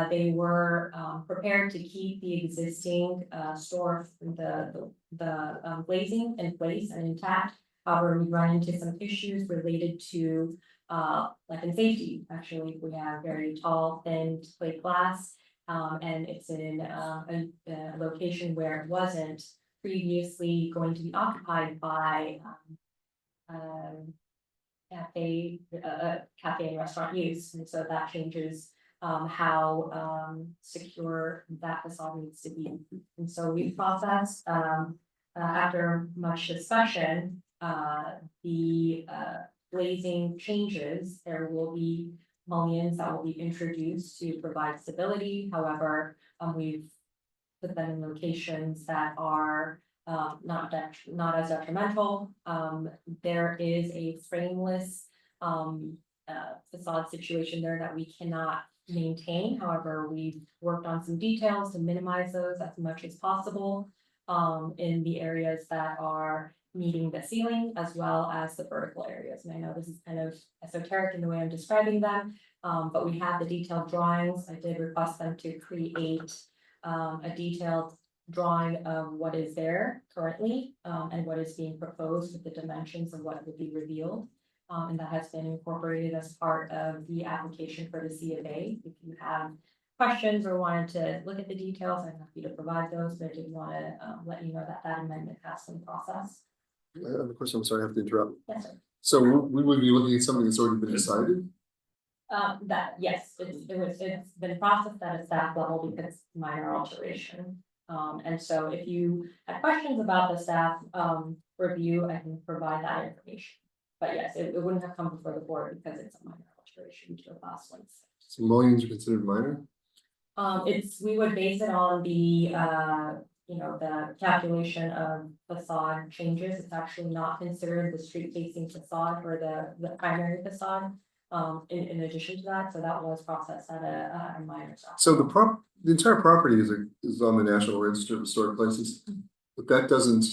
they were prepared to keep the existing store, the glazing in place and intact. However, we run into some issues related to like in safety, actually, we have very tall, thin plate glass. And it's in a location where it wasn't previously going to be occupied by cafe and restaurant use, and so that changes how secure that facade needs to be. And so we processed after much discussion, the glazing changes. There will be mullions that will be introduced to provide stability. However, we've put them in locations that are not as detrimental. There is a frameless facade situation there that we cannot maintain. However, we've worked on some details to minimize those as much as possible in the areas that are meeting the ceiling as well as the vertical areas. And I know this is kind of esoteric in the way I'm describing them, but we have the detailed drawings. I did request them to create a detailed drawing of what is there currently and what is being proposed with the dimensions of what will be revealed. And that has been incorporated as part of the application for the C of A. If you have questions or wanted to look at the details, I'm happy to provide those, but I did want to let you know that that amendment has been processed. I have a question, I'm sorry, I have to interrupt. Yes, sir. So we would be looking at something that's already been decided? Yes, it's been processed at a staff level because it's minor alteration. And so if you have questions about the staff review, I can provide that information. But yes, it wouldn't have come before the board because it's a minor alteration to a class 1. So mullions are considered minor? We would base it on the the calculation of facade changes. It's actually not considered the street facing facade or the primary facade. In addition to that, so that was processed at a minor size. So the entire property is on the National Register of Historic Places, but that doesn't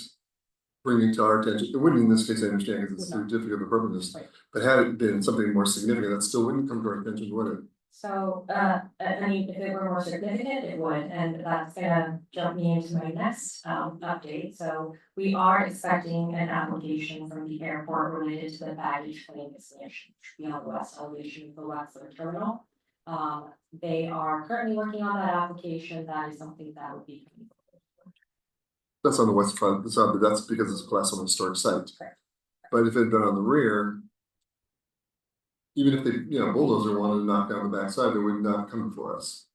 bring it to our attention. It wouldn't in this case, I understand, because it's a certificate of appropriateness. Right. But had it been something more significant, that still wouldn't come to our attention, would it? So, I mean, if it were more significant, it would, and that's gonna jump me into my next update. So we are expecting an application from the airport related to the baggage claim installation, which will be on the west elevation of the Wexler terminal. They are currently working on that application. That is something that would be coming forward. That's on the west front, but that's because it's a class 1 historic site. Correct. But if it had been on the rear, even if they, bulldozer wanted to knock down the backside, they would not come for us.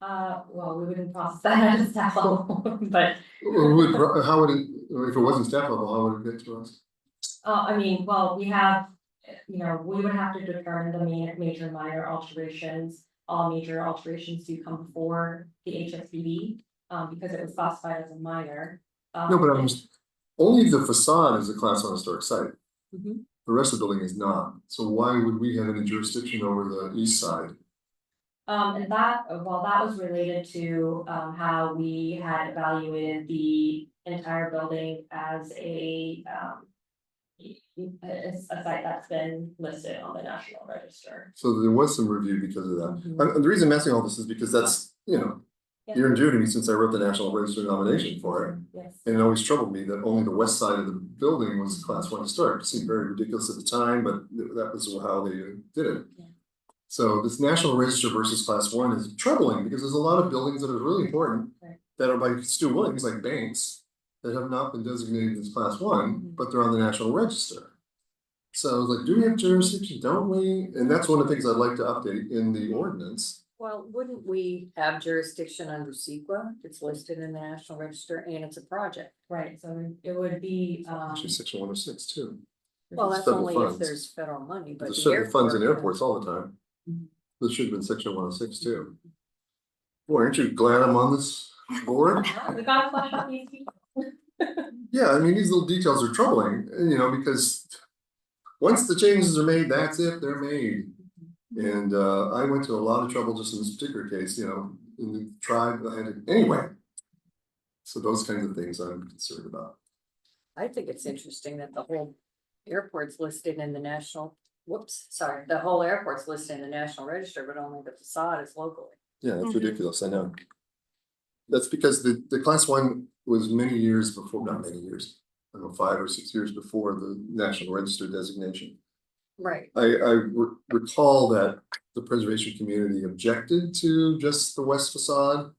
Well, we wouldn't process that at a staff level, but. How would it, if it wasn't staff level, how would it get to us? I mean, well, we have, we would have to determine the major and minor alterations. All major alterations do come before the HSPB, because it was classified as a minor. No, but only the facade is a class 1 historic site. Mhm. The rest of the building is not. So why would we have any jurisdiction over the east side? And that, well, that was related to how we had evaluated the entire building as a site that's been listed on the National Register. So there was some review because of that. Mhm. And the reason I'm asking all this is because that's, Yeah. you're and to me since I wrote the National Register nomination for it. Yes. And it always troubled me that only the west side of the building was class 1 historic. It seemed very ridiculous at the time, but that was how they did it. Yeah. So this National Register versus class 1 is troubling because there's a lot of buildings that are really important Right. that are by Stu Williams, like banks, that have not been designated as class 1, but they're on the National Register. So I was like, do we have jurisdiction? Don't we? And that's one of the things I'd like to update in the ordinance. Well, wouldn't we have jurisdiction under CEQA? It's listed in the National Register and it's a project. Right, so it would be, Actually, section 106 too. Well, that's Federal only funds. if there's federal money, but. There's the certain funds in airport- airports all the time. Mhm. This should have been section 106 too. Boy, aren't you glad I'm on this board? we got a question on these people. Yeah, I mean, these little details are troubling, because once the changes are made, that's it, they're made. And I went to a lot of trouble just in this particular case, in the tribe, I had it anyway. So those kinds of things I'm concerned about. I think it's interesting that the whole airport's listed in the the whole airport's listed in the National Register, but only the facade is locally. Yeah, that's ridiculous, I know. That's because the class 1 was many years before, not many years, I don't know, 5 or 6 years before the National Register designation. Right. I recall that the preservation community objected to just the west facade,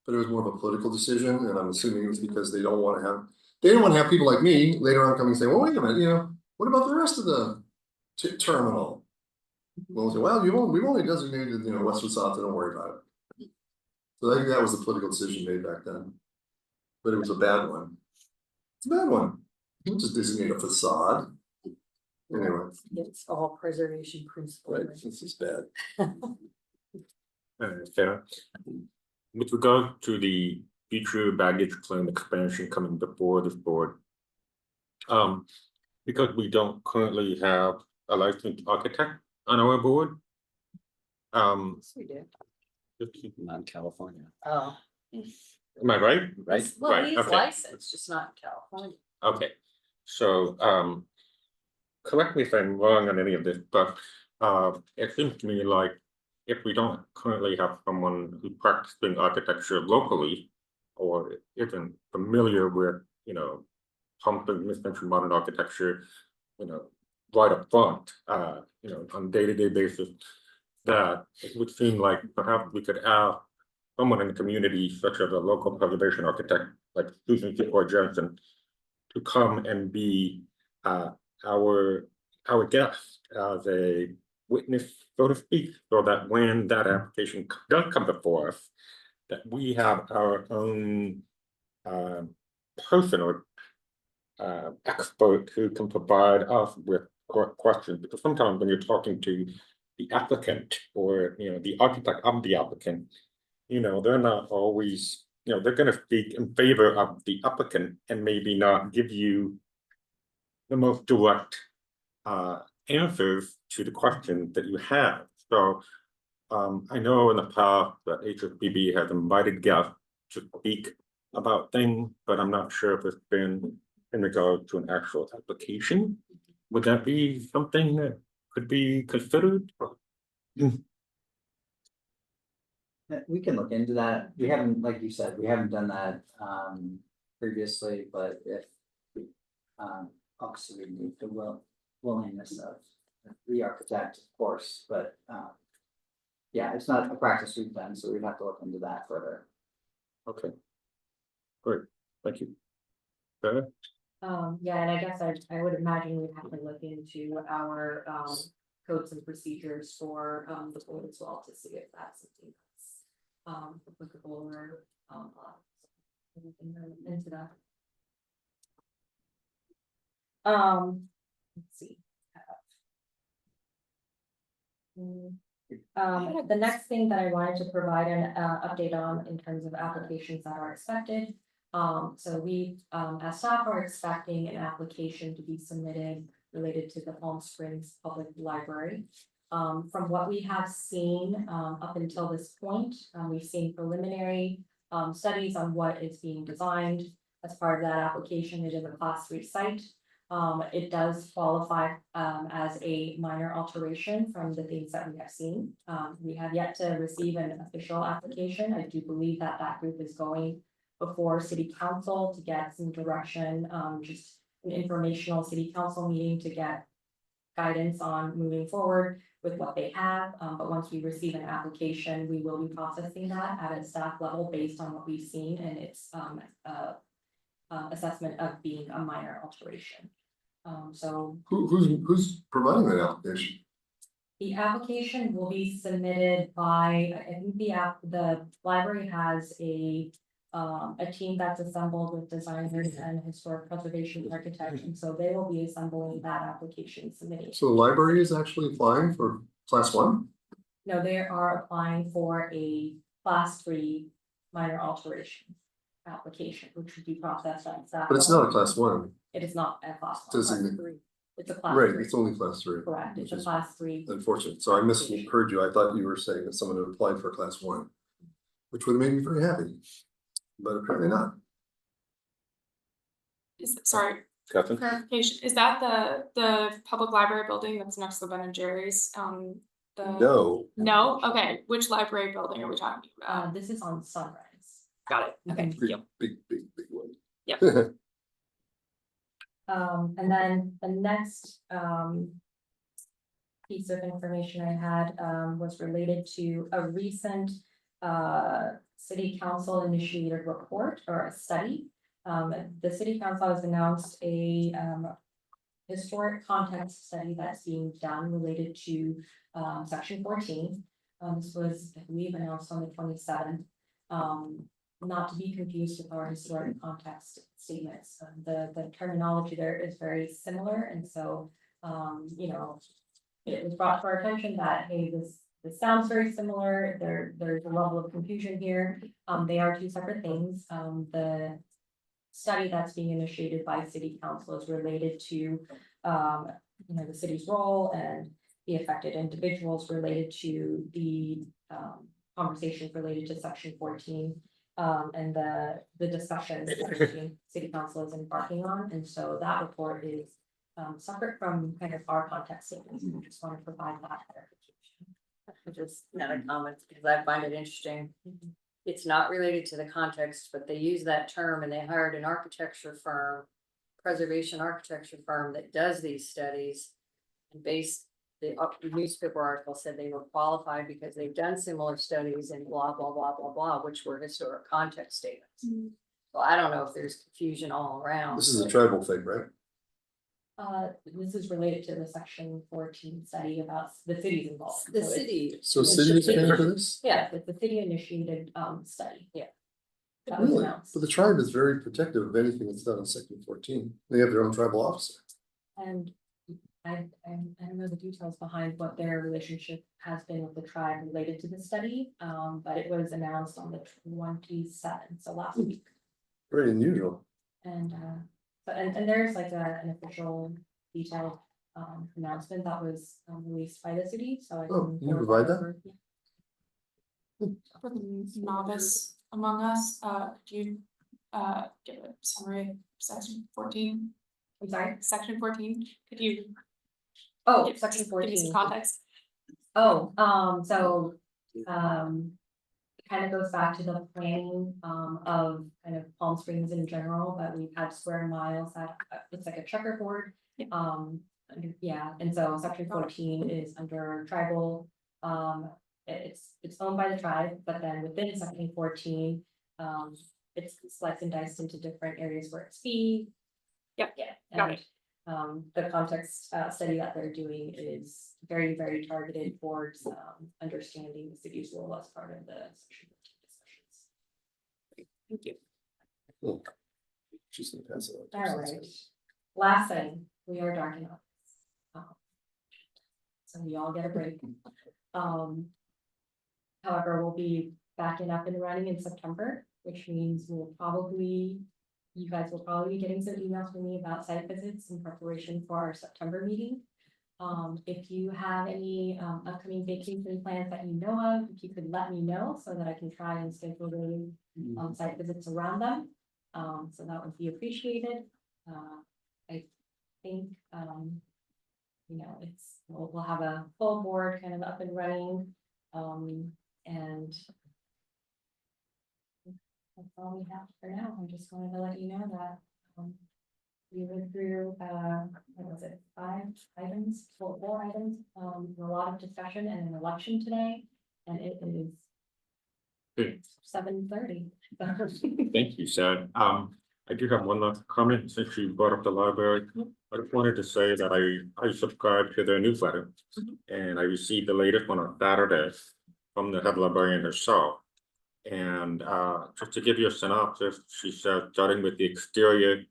but it was more of a political decision, and I'm assuming it was because they don't want to have, they didn't want to have people like me later on coming and saying, well, wait a minute, you know, what about the rest of the terminal? Well, we've only designated, you know, west facade, so don't worry about it. So I think that was the political decision made back then, but it was a bad one. It's a bad one. You don't just designate a facade. Anyway, It's all preservation principle. right, this is bad. Sarah, with regard to the future baggage claim expansion coming before this board. Because we don't currently have a licensed architect on our board. Yes, we do. Not in California, Oh. Am I right? right? Well, Right, he's okay. licensed, just not in California. Okay, so, correct me if I'm wrong on any of this, but, it seems to me like if we don't currently have someone who practicing architecture locally or isn't familiar with, you know, pumping mid-century modern architecture, you know, right up front, you know, on a day-to-day basis, that it would seem like perhaps we could have someone in the community, such as a local preservation architect, like Susan or Jensen, to come and be our guest as a witness, so to speak, so that when that application does come before us, that we have our own person or expert who can provide us with questions, because sometimes when you're talking to the applicant or, you know, the architect of the applicant, you know, they're not always, you know, they're going to speak in favor of the applicant and maybe not give you the most direct answers to the questions that you have. So I know in the past that HSPB has invited guests to speak about things, but I'm not sure if it's been in regard to an actual application. Would that be something that could be considered? We can look into that. We haven't, like you said, we haven't done that previously, but if obviously we need the willingness of the architect, of course, but yeah, it's not a practice we've done, so we'd have to look into that further. Okay. Great, thank you. Sarah? Yeah, and I guess I would imagine we'd have to look into our codes and procedures for the board as well to see if that's something that's applicable or into that. Let's see. The next thing that I wanted to provide an update on in terms of applications that are expected. So we, as staff, are expecting an application to be submitted related to the Palm Springs Public Library. From what we have seen up until this point, we've seen preliminary studies on what is being designed as part of that application. It is a Class 3 site. It does qualify as a minor alteration from the things that we have seen. We have yet to receive an official application. I do believe that that group is going before City Council to get some direction, just an informational City Council meeting to get guidance on moving forward with what they have. But once we receive an application, we will be processing that at a staff level based on what we've seen and its assessment of being a minor alteration. So Who's providing that application? the application will be submitted by, I think the library has a team that's assembled with designers and historic preservation architects, and so they will be assembling that application submitting. So the library is actually applying for Class 1? No, they are applying for a Class 3 minor alteration application, which would be processed at staff. But it's level. not a Class 1. It is not a Class 1. Doesn't Class it- 3. It's a Class Right, 3. it's only Class 3. Correct, it's which a is Class 3. Unfortunate. So I misheard you. I thought you were saying that someone had applied for Class 1, which would have made me very happy, but apparently not. Sorry, Catherine? clarification, is that the public library building that's next to Ben and Jerry's? No. No, okay, which library building are we talking about? This is on Sunrise. Got it, okay, Big, yep. big one. Yep. And then the next, piece of information I had, was related to a recent, city council initiated report or a study. The city council has announced a, historic context study that's being done related to, section 14. This was, I believe, announced on the 27th. Not to be confused with our historic context statements. The terminology there is very similar, and so, you know, it was brought to our attention that, hey, this sounds very similar, there's a level of confusion here. They are two separate things. The study that's being initiated by city council is related to, you know, the city's role and the affected individuals related to the, conversations related to section 14. And the discussions that city council is embarking on, and so that report is, separate from kind of our context statements. We just want to provide that clarification. Just another comment, because I find it interesting. It's not related to the context, but they use that term and they hired an architecture firm, preservation architecture firm that does these studies. And based, the newspaper article said they were qualified because they've done similar studies and blah, blah, blah, blah, blah, which were historic context statements. So I don't know if there's confusion all around. This is a tribal thing, right? This is related to the section 14 study about the cities involved. The So it's- city. So city is paying for this? Yeah, it's the city initiated, study. Yeah. That was Really? announced. But the tribe is very protective of anything that's done in section 14. They have their own tribal officer. And I don't know the details behind what their relationship has been with the tribe related to the study, but it was announced on the 27th, so last week. Very unusual. And, but, and there's like an official detailed, announcement that was, released by the city, so I Oh, can. can you forward provide that? over. Yeah. For the novice among us, could you give a summary of section 14? I'm sorry. Section 14, could you? Oh, give- section give me 14. some context. Oh, so, it kind of goes back to the planning, of kind of Palm Springs in general, but we've had square miles that, it's like a checkerboard. Yeah. Yeah, and so section 14 is under tribal, it's owned by the tribe, but then within section 14, it's sliced and diced into different areas where it's fee. Yep, Yeah. got And, the context, study that they're doing is very, very targeted towards, understanding the city's role as part of the section 14 discussions. Thank you. Cool. She's gonna pass it on. All right. Last thing, we are dark enough. So we all get a break. However, we'll be backing up and running in September, which means you guys will probably be getting some emails from me about site visits in preparation for our September meeting. If you have any, upcoming vacation plans that you know of, if you could let me know so that I can try and schedule those, site visits around them. So that would be appreciated. I think, you know, we'll have a full board kind of up and running, and that's all we have for now. I just wanted to let you know that, we went through, what was it, 5 items, 4 items, a lot of discussion and an election today, and it is Good. 7:30. Thank you, Sad. I do have one last comment since you brought up the library. I just wanted to say that I subscribe to their newsletter. And I received the latest one on Saturday from the head librarian herself. And just to give you a synopsis, she said, starting with the exterior,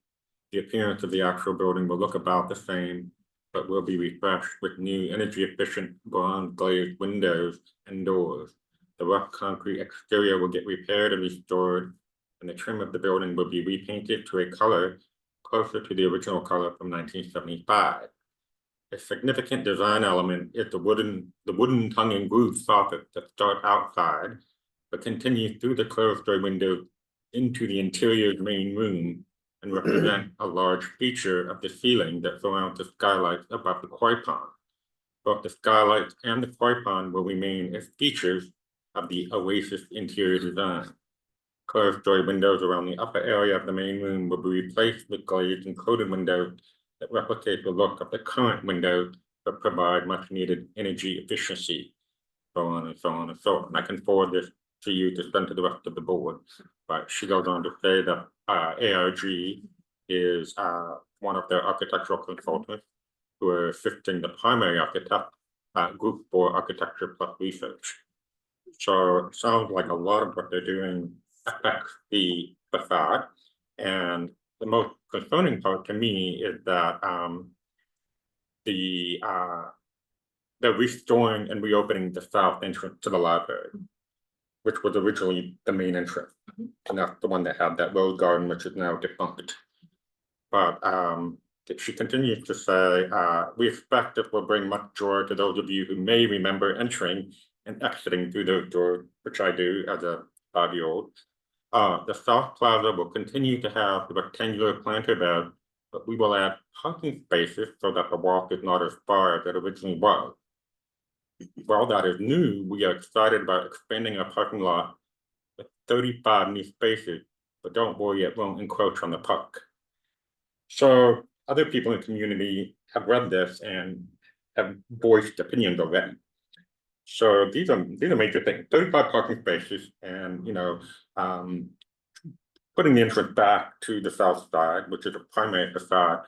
the appearance of the actual building will look about the same, but will be refreshed with new energy efficient bronze glazed windows and doors. The rough concrete exterior will get repaired and restored, and the trim of the building will be repainted to a color closer to the original color from 1975. A significant design element is the wooden tongue and groove soffit that start outside, but continue through the closed door window into the interior main room and represent a large feature of the ceiling that surrounds the skylights above the koi pond. Both the skylights and the koi pond will remain as features of the Oasis interior design. Clerestory windows around the upper area of the main room will be replaced with glazed and coated windows that replicate the look of the current windows but provide much needed energy efficiency. So on and so on and so on. I can forward this to you to send to the rest of the board. But she goes on to say that ARG is one of their architectural consultants who are assisting the primary architect group for architecture plus research. So it sounds like a lot of what they're doing affects the facade. And the most concerning part to me is that they're restoring and reopening the south entrance to the library, which was originally the main entrance. And that's the one that had that rose garden, which is now defunct. But she continues to say, we expect this will bring much joy to those of you who may remember entering and exiting through those doors, which I do as a 5-year-old. The South Plaza will continue to have the rectangular planter bed, but we will add parking spaces so that the walk is not as far as it originally was. While that is new, we are excited about expanding our parking lot with 35 new spaces, but don't worry, it won't encroach on the park. So other people in the community have read this and have voiced opinions already. So these are major things. 35 parking spaces, and putting the entrance back to the south side, which is a primary facade.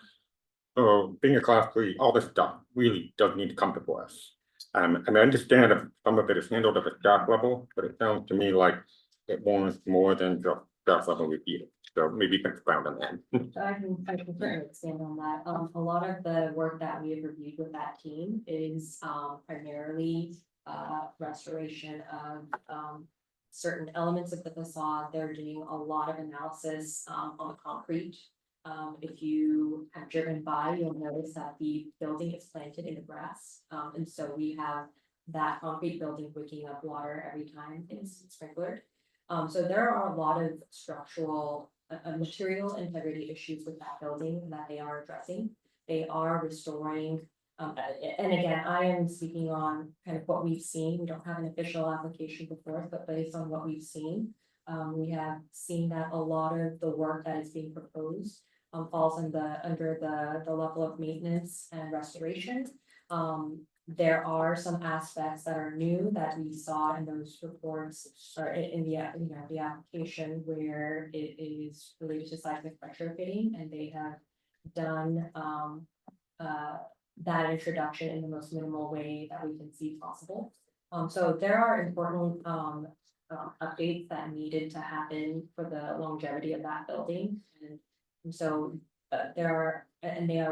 So being a class 3, all this stuff really does need to come before us. And I understand if some of it is handled at the staff level, but it sounds to me like it warrants more than just staff level review. So maybe you can expound on that. I can certainly expand on that. A lot of the work that we have reviewed with that team is primarily restoration of certain elements of the facade. They're doing a lot of analysis on the concrete. If you have driven by, you'll notice that the building is planted in the grass. And so we have that concrete building wicking up water every time it's sprinklered. So there are a lot of structural material integrity issues with that building that they are addressing. They are restoring, and again, I am speaking on kind of what we've seen. We don't have an official application before us, but based on what we've seen, we have seen that a lot of the work that is being proposed falls under the level of maintenance and restoration. There are some aspects that are new that we saw in those reports or in the application where it is related to seismic retrofitting, and they have done that introduction in the most minimal way that we can see possible. So there are important updates that needed to happen for the longevity of that building, and so they are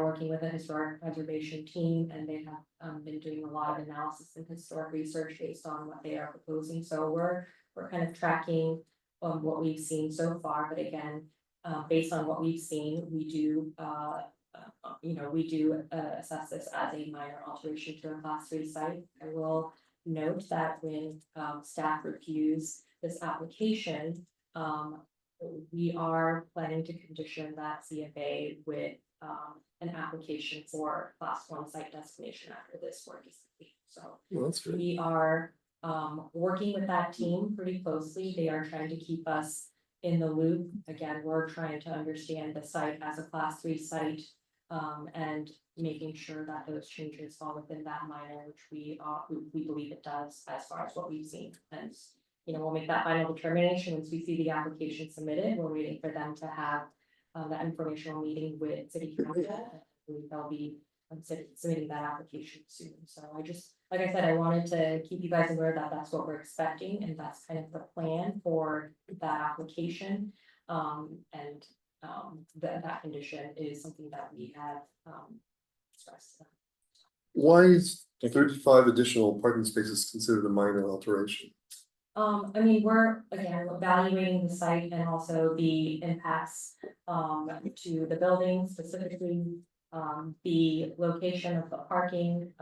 working with a historic preservation team, and they have been doing a lot of analysis and historic research based on what they are proposing. So we're kind of tracking what we've seen so far, but again, based on what we've seen, we do assess this as a minor alteration to a class 3 site. I will note that when staff reviews this application, we are planning to condition that CFA with an application for class 1 site designation after this work is complete. So That's good. we are working with that team pretty closely. They are trying to keep us in the loop. Again, we're trying to understand the site as a class 3 site, and making sure that those changes fall within that minor, which we believe it does as far as what we've seen. And we'll make that final determination once we see the application submitted. We're waiting for them to have that informational meeting with City Council. They'll be submitting that application soon. So like I said, I wanted to keep you guys aware that that's what we're expecting, and that's kind of the plan for that application. That condition is something that we have expressed. Why is 35 additional parking spaces considered a minor alteration? I mean, we're again evaluating the site and also the impacts to the building specifically. The location of the parking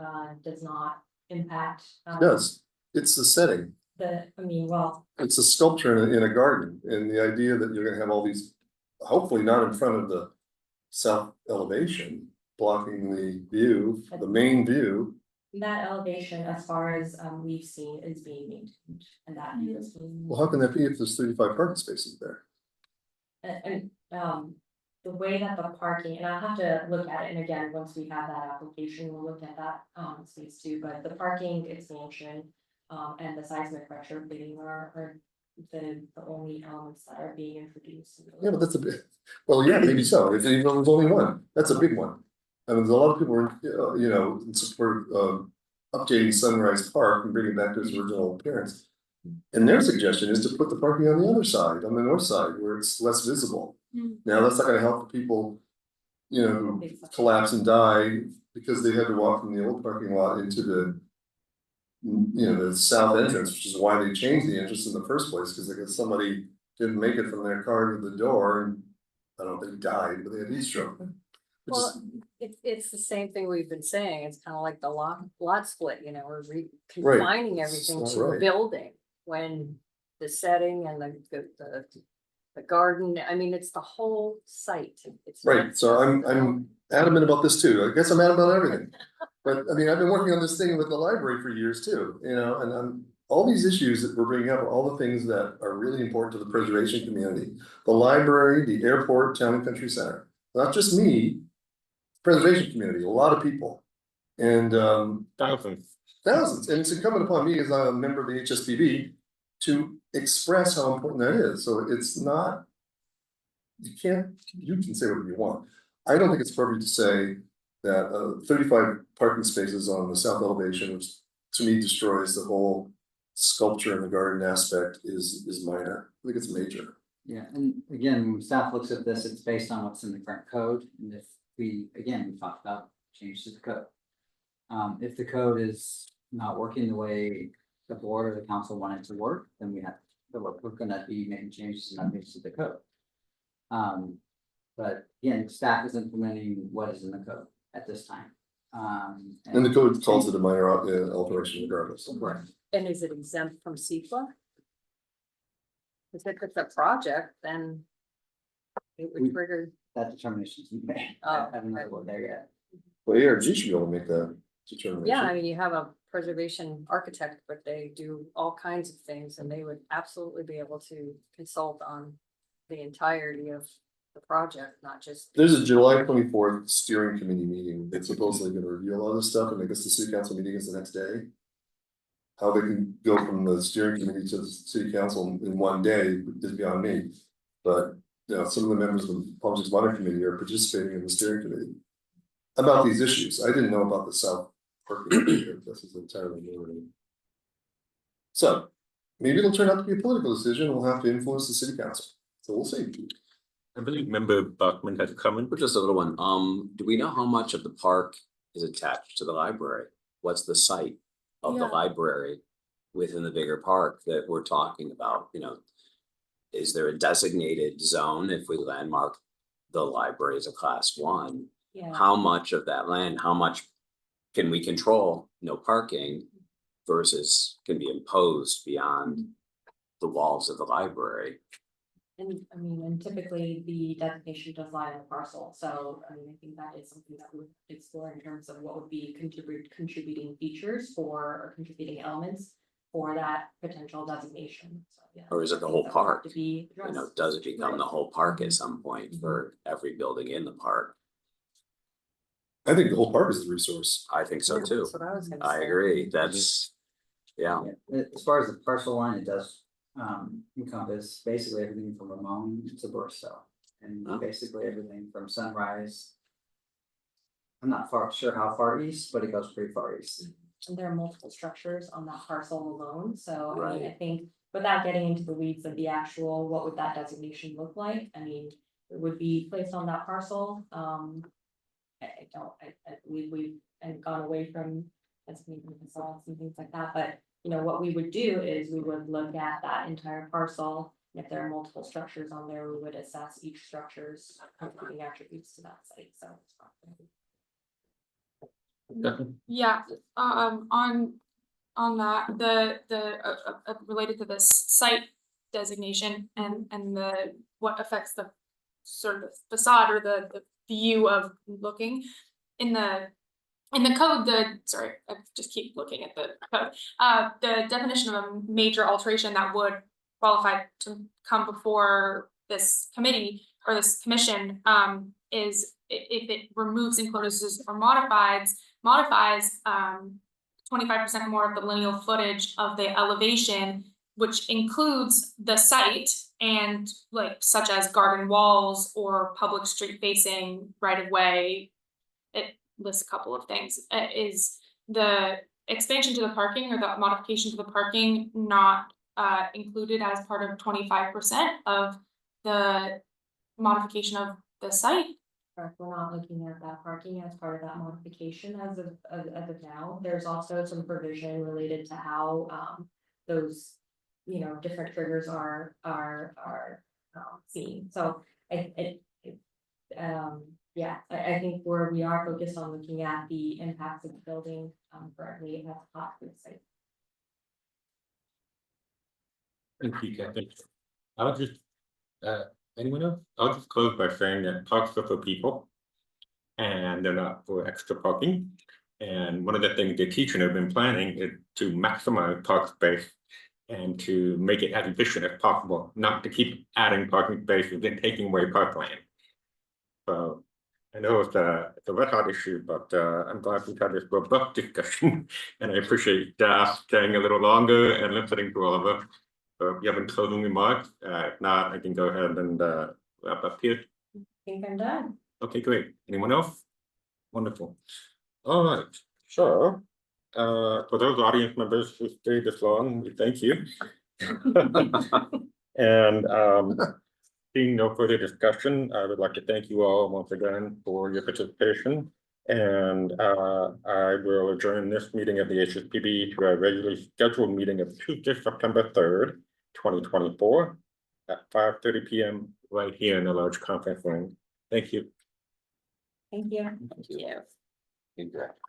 does not impact. Yes, it's the setting. It's a sculpture in a garden, and the idea that you're gonna have all these, hopefully not in front of the south elevation, blocking the view, the main view. That elevation, as far as we've seen, is being maintained, and that view is being. Well, how can that be if there's 35 parking spaces there? And the way that the parking, and I'll have to look at it, and again, once we have that application, we'll look at that space too, but the parking expansion. And the seismic retrofitting are the only elements that are being introduced. Yeah, but that's a bit, well, yeah, maybe so, if even though there's only one, that's a big one. I mean, there's a lot of people are, you know, in support of updating Sunrise Park and bringing it back to its original appearance. And their suggestion is to put the parking on the other side, on the north side, where it's less visible. Now, that's not gonna help the people, you know, who collapse and die because they had to walk from the old parking lot into the, you know, the south entrance, which is why they changed the entrance in the first place, because they got somebody didn't make it from their car to the door, and I don't know if they died, but they had heat stroke. Which is- Well, it's the same thing we've been saying, it's kind of like the lot split, you know, we're confining everything It's to not a right. building. When the setting and the garden, I mean, it's the whole site. It's not Right, so just I'm the building. adamant about this too, I guess I'm adamant about everything. But I mean, I've been working on this thing with the library for years too, you know, and all these issues that we're bringing up are all the things that are really important to the preservation community. The library, the airport, town and country center, not just me, preservation community, a lot of people. And thousands, and it's incumbent upon me as a member of the HSPB to express how important that is, so it's not. You can say whatever you want, I don't think it's appropriate to say that 35 parking spaces on the south elevation, which to me destroys the whole sculpture in the garden aspect is minor, I think it's major. Yeah, and again, when staff looks at this, it's based on what's in the current code, and if we talked about changes to the code. If the code is not working the way the board or the council want it to work, then we're gonna be making changes and updates to the code. But again, staff is implementing what is in the code at this time. And the code calls it a minor alteration regardless. Right. And is it exempt from CEQA? If it's a project, then it would trigger. That determination is made. Oh, I haven't really looked there yet. Well, ARG should be able to make that determination. Yeah, I mean, you have a preservation architect, but they do all kinds of things and they would absolutely be able to consult on the entirety of the project, not just. There's a July 24th steering committee meeting that's supposedly gonna review a lot of this stuff, and I guess the city council meeting is the next day. How they can go from the steering committee to the city council in one day is beyond me. But, you know, some of the members of the Palm Beach Water Committee are participating in the steering committee about these issues. I didn't know about the south parking. This is entirely new to me. So maybe it'll turn out to be a political decision. We'll have to influence the city council. So we'll see. I believe member Bachman had a comment. Just a little one, do we know how much of the park is attached to the library? What's the site of the Yeah. library within the bigger park that we're talking about, you know? Is there a designated zone if we landmark the library as a class 1? Yeah. How much of that land, how much can we control, no parking versus can be imposed beyond the walls of the library? And I mean, and typically the designation does lie on the parcel, so I mean, I think that is something that we would explore in terms of what would be contributing features or contributing elements for that potential designation, so yeah. Or is it the I think whole that would have park? to be You know, addressed. does it become the whole park at Mhm. some point for every building in the park? I think the whole park is the resource. I think so too. That's what I was gonna I say. agree, that's, yeah. As far as the parcel line, it does encompass basically everything from Ramon to Barstow. And Oh. basically everything from Sunrise. I'm not sure how far east, but it goes pretty far east. And there are multiple structures on that parcel alone, so I mean, I Right. think without getting into the weeds of the actual, what would that designation look like? I mean, it would be placed on that parcel, we've gone away from designating consultants and things like that, but you know, what we would do is we would look at that entire parcel. If there are multiple structures on there, we would assess each structure's contributing attributes to that site, so. Yeah, on that, related to this site designation and the, what affects the sort of facade or the view of looking in the in the code, sorry, I just keep looking at the code. The definition of a major alteration that would qualify to come before this committee or this commission, is if it removes, encloses, or modifies 25% more of the lineal footage of the elevation, which includes the site and like such as garden walls or public street facing right of way. It lists a couple of things. Is the expansion to the parking or the modification to the parking not included as part of 25% of the modification of the site? Correct, we're not looking at that parking as part of that modification as of now. There's also some provision related to how those, you know, different triggers are seen. So yeah, I think where we are focused on looking at the impacts of the building currently at the top of the site. Thank you, Kathy. I'll just, anyone else? I'll just close by saying that parks are for people. And they're not for extra parking. And one of the things the teacher have been planning is to maximize park space and to make it as efficient as possible, not to keep adding parking spaces and taking away parkland. So I know it's a red hot issue, but I'm glad we've had this robust discussion, and I appreciate staying a little longer and listening to all of us. So if you have any closing remarks, if not, I can go ahead and wrap up here. I think I'm done. Okay, great. Anyone else? Wonderful. All right, so for those audience members who stayed this long, we thank you. And seeing no further discussion, I would like to thank you all once again for your participation. And I will adjourn this meeting of the HSPB to our regularly scheduled meeting of Tuesday, September 3rd, 2024 at 5:30 p.m. right here in the large conference room. Thank you. Thank you. Thank you. Incorrect.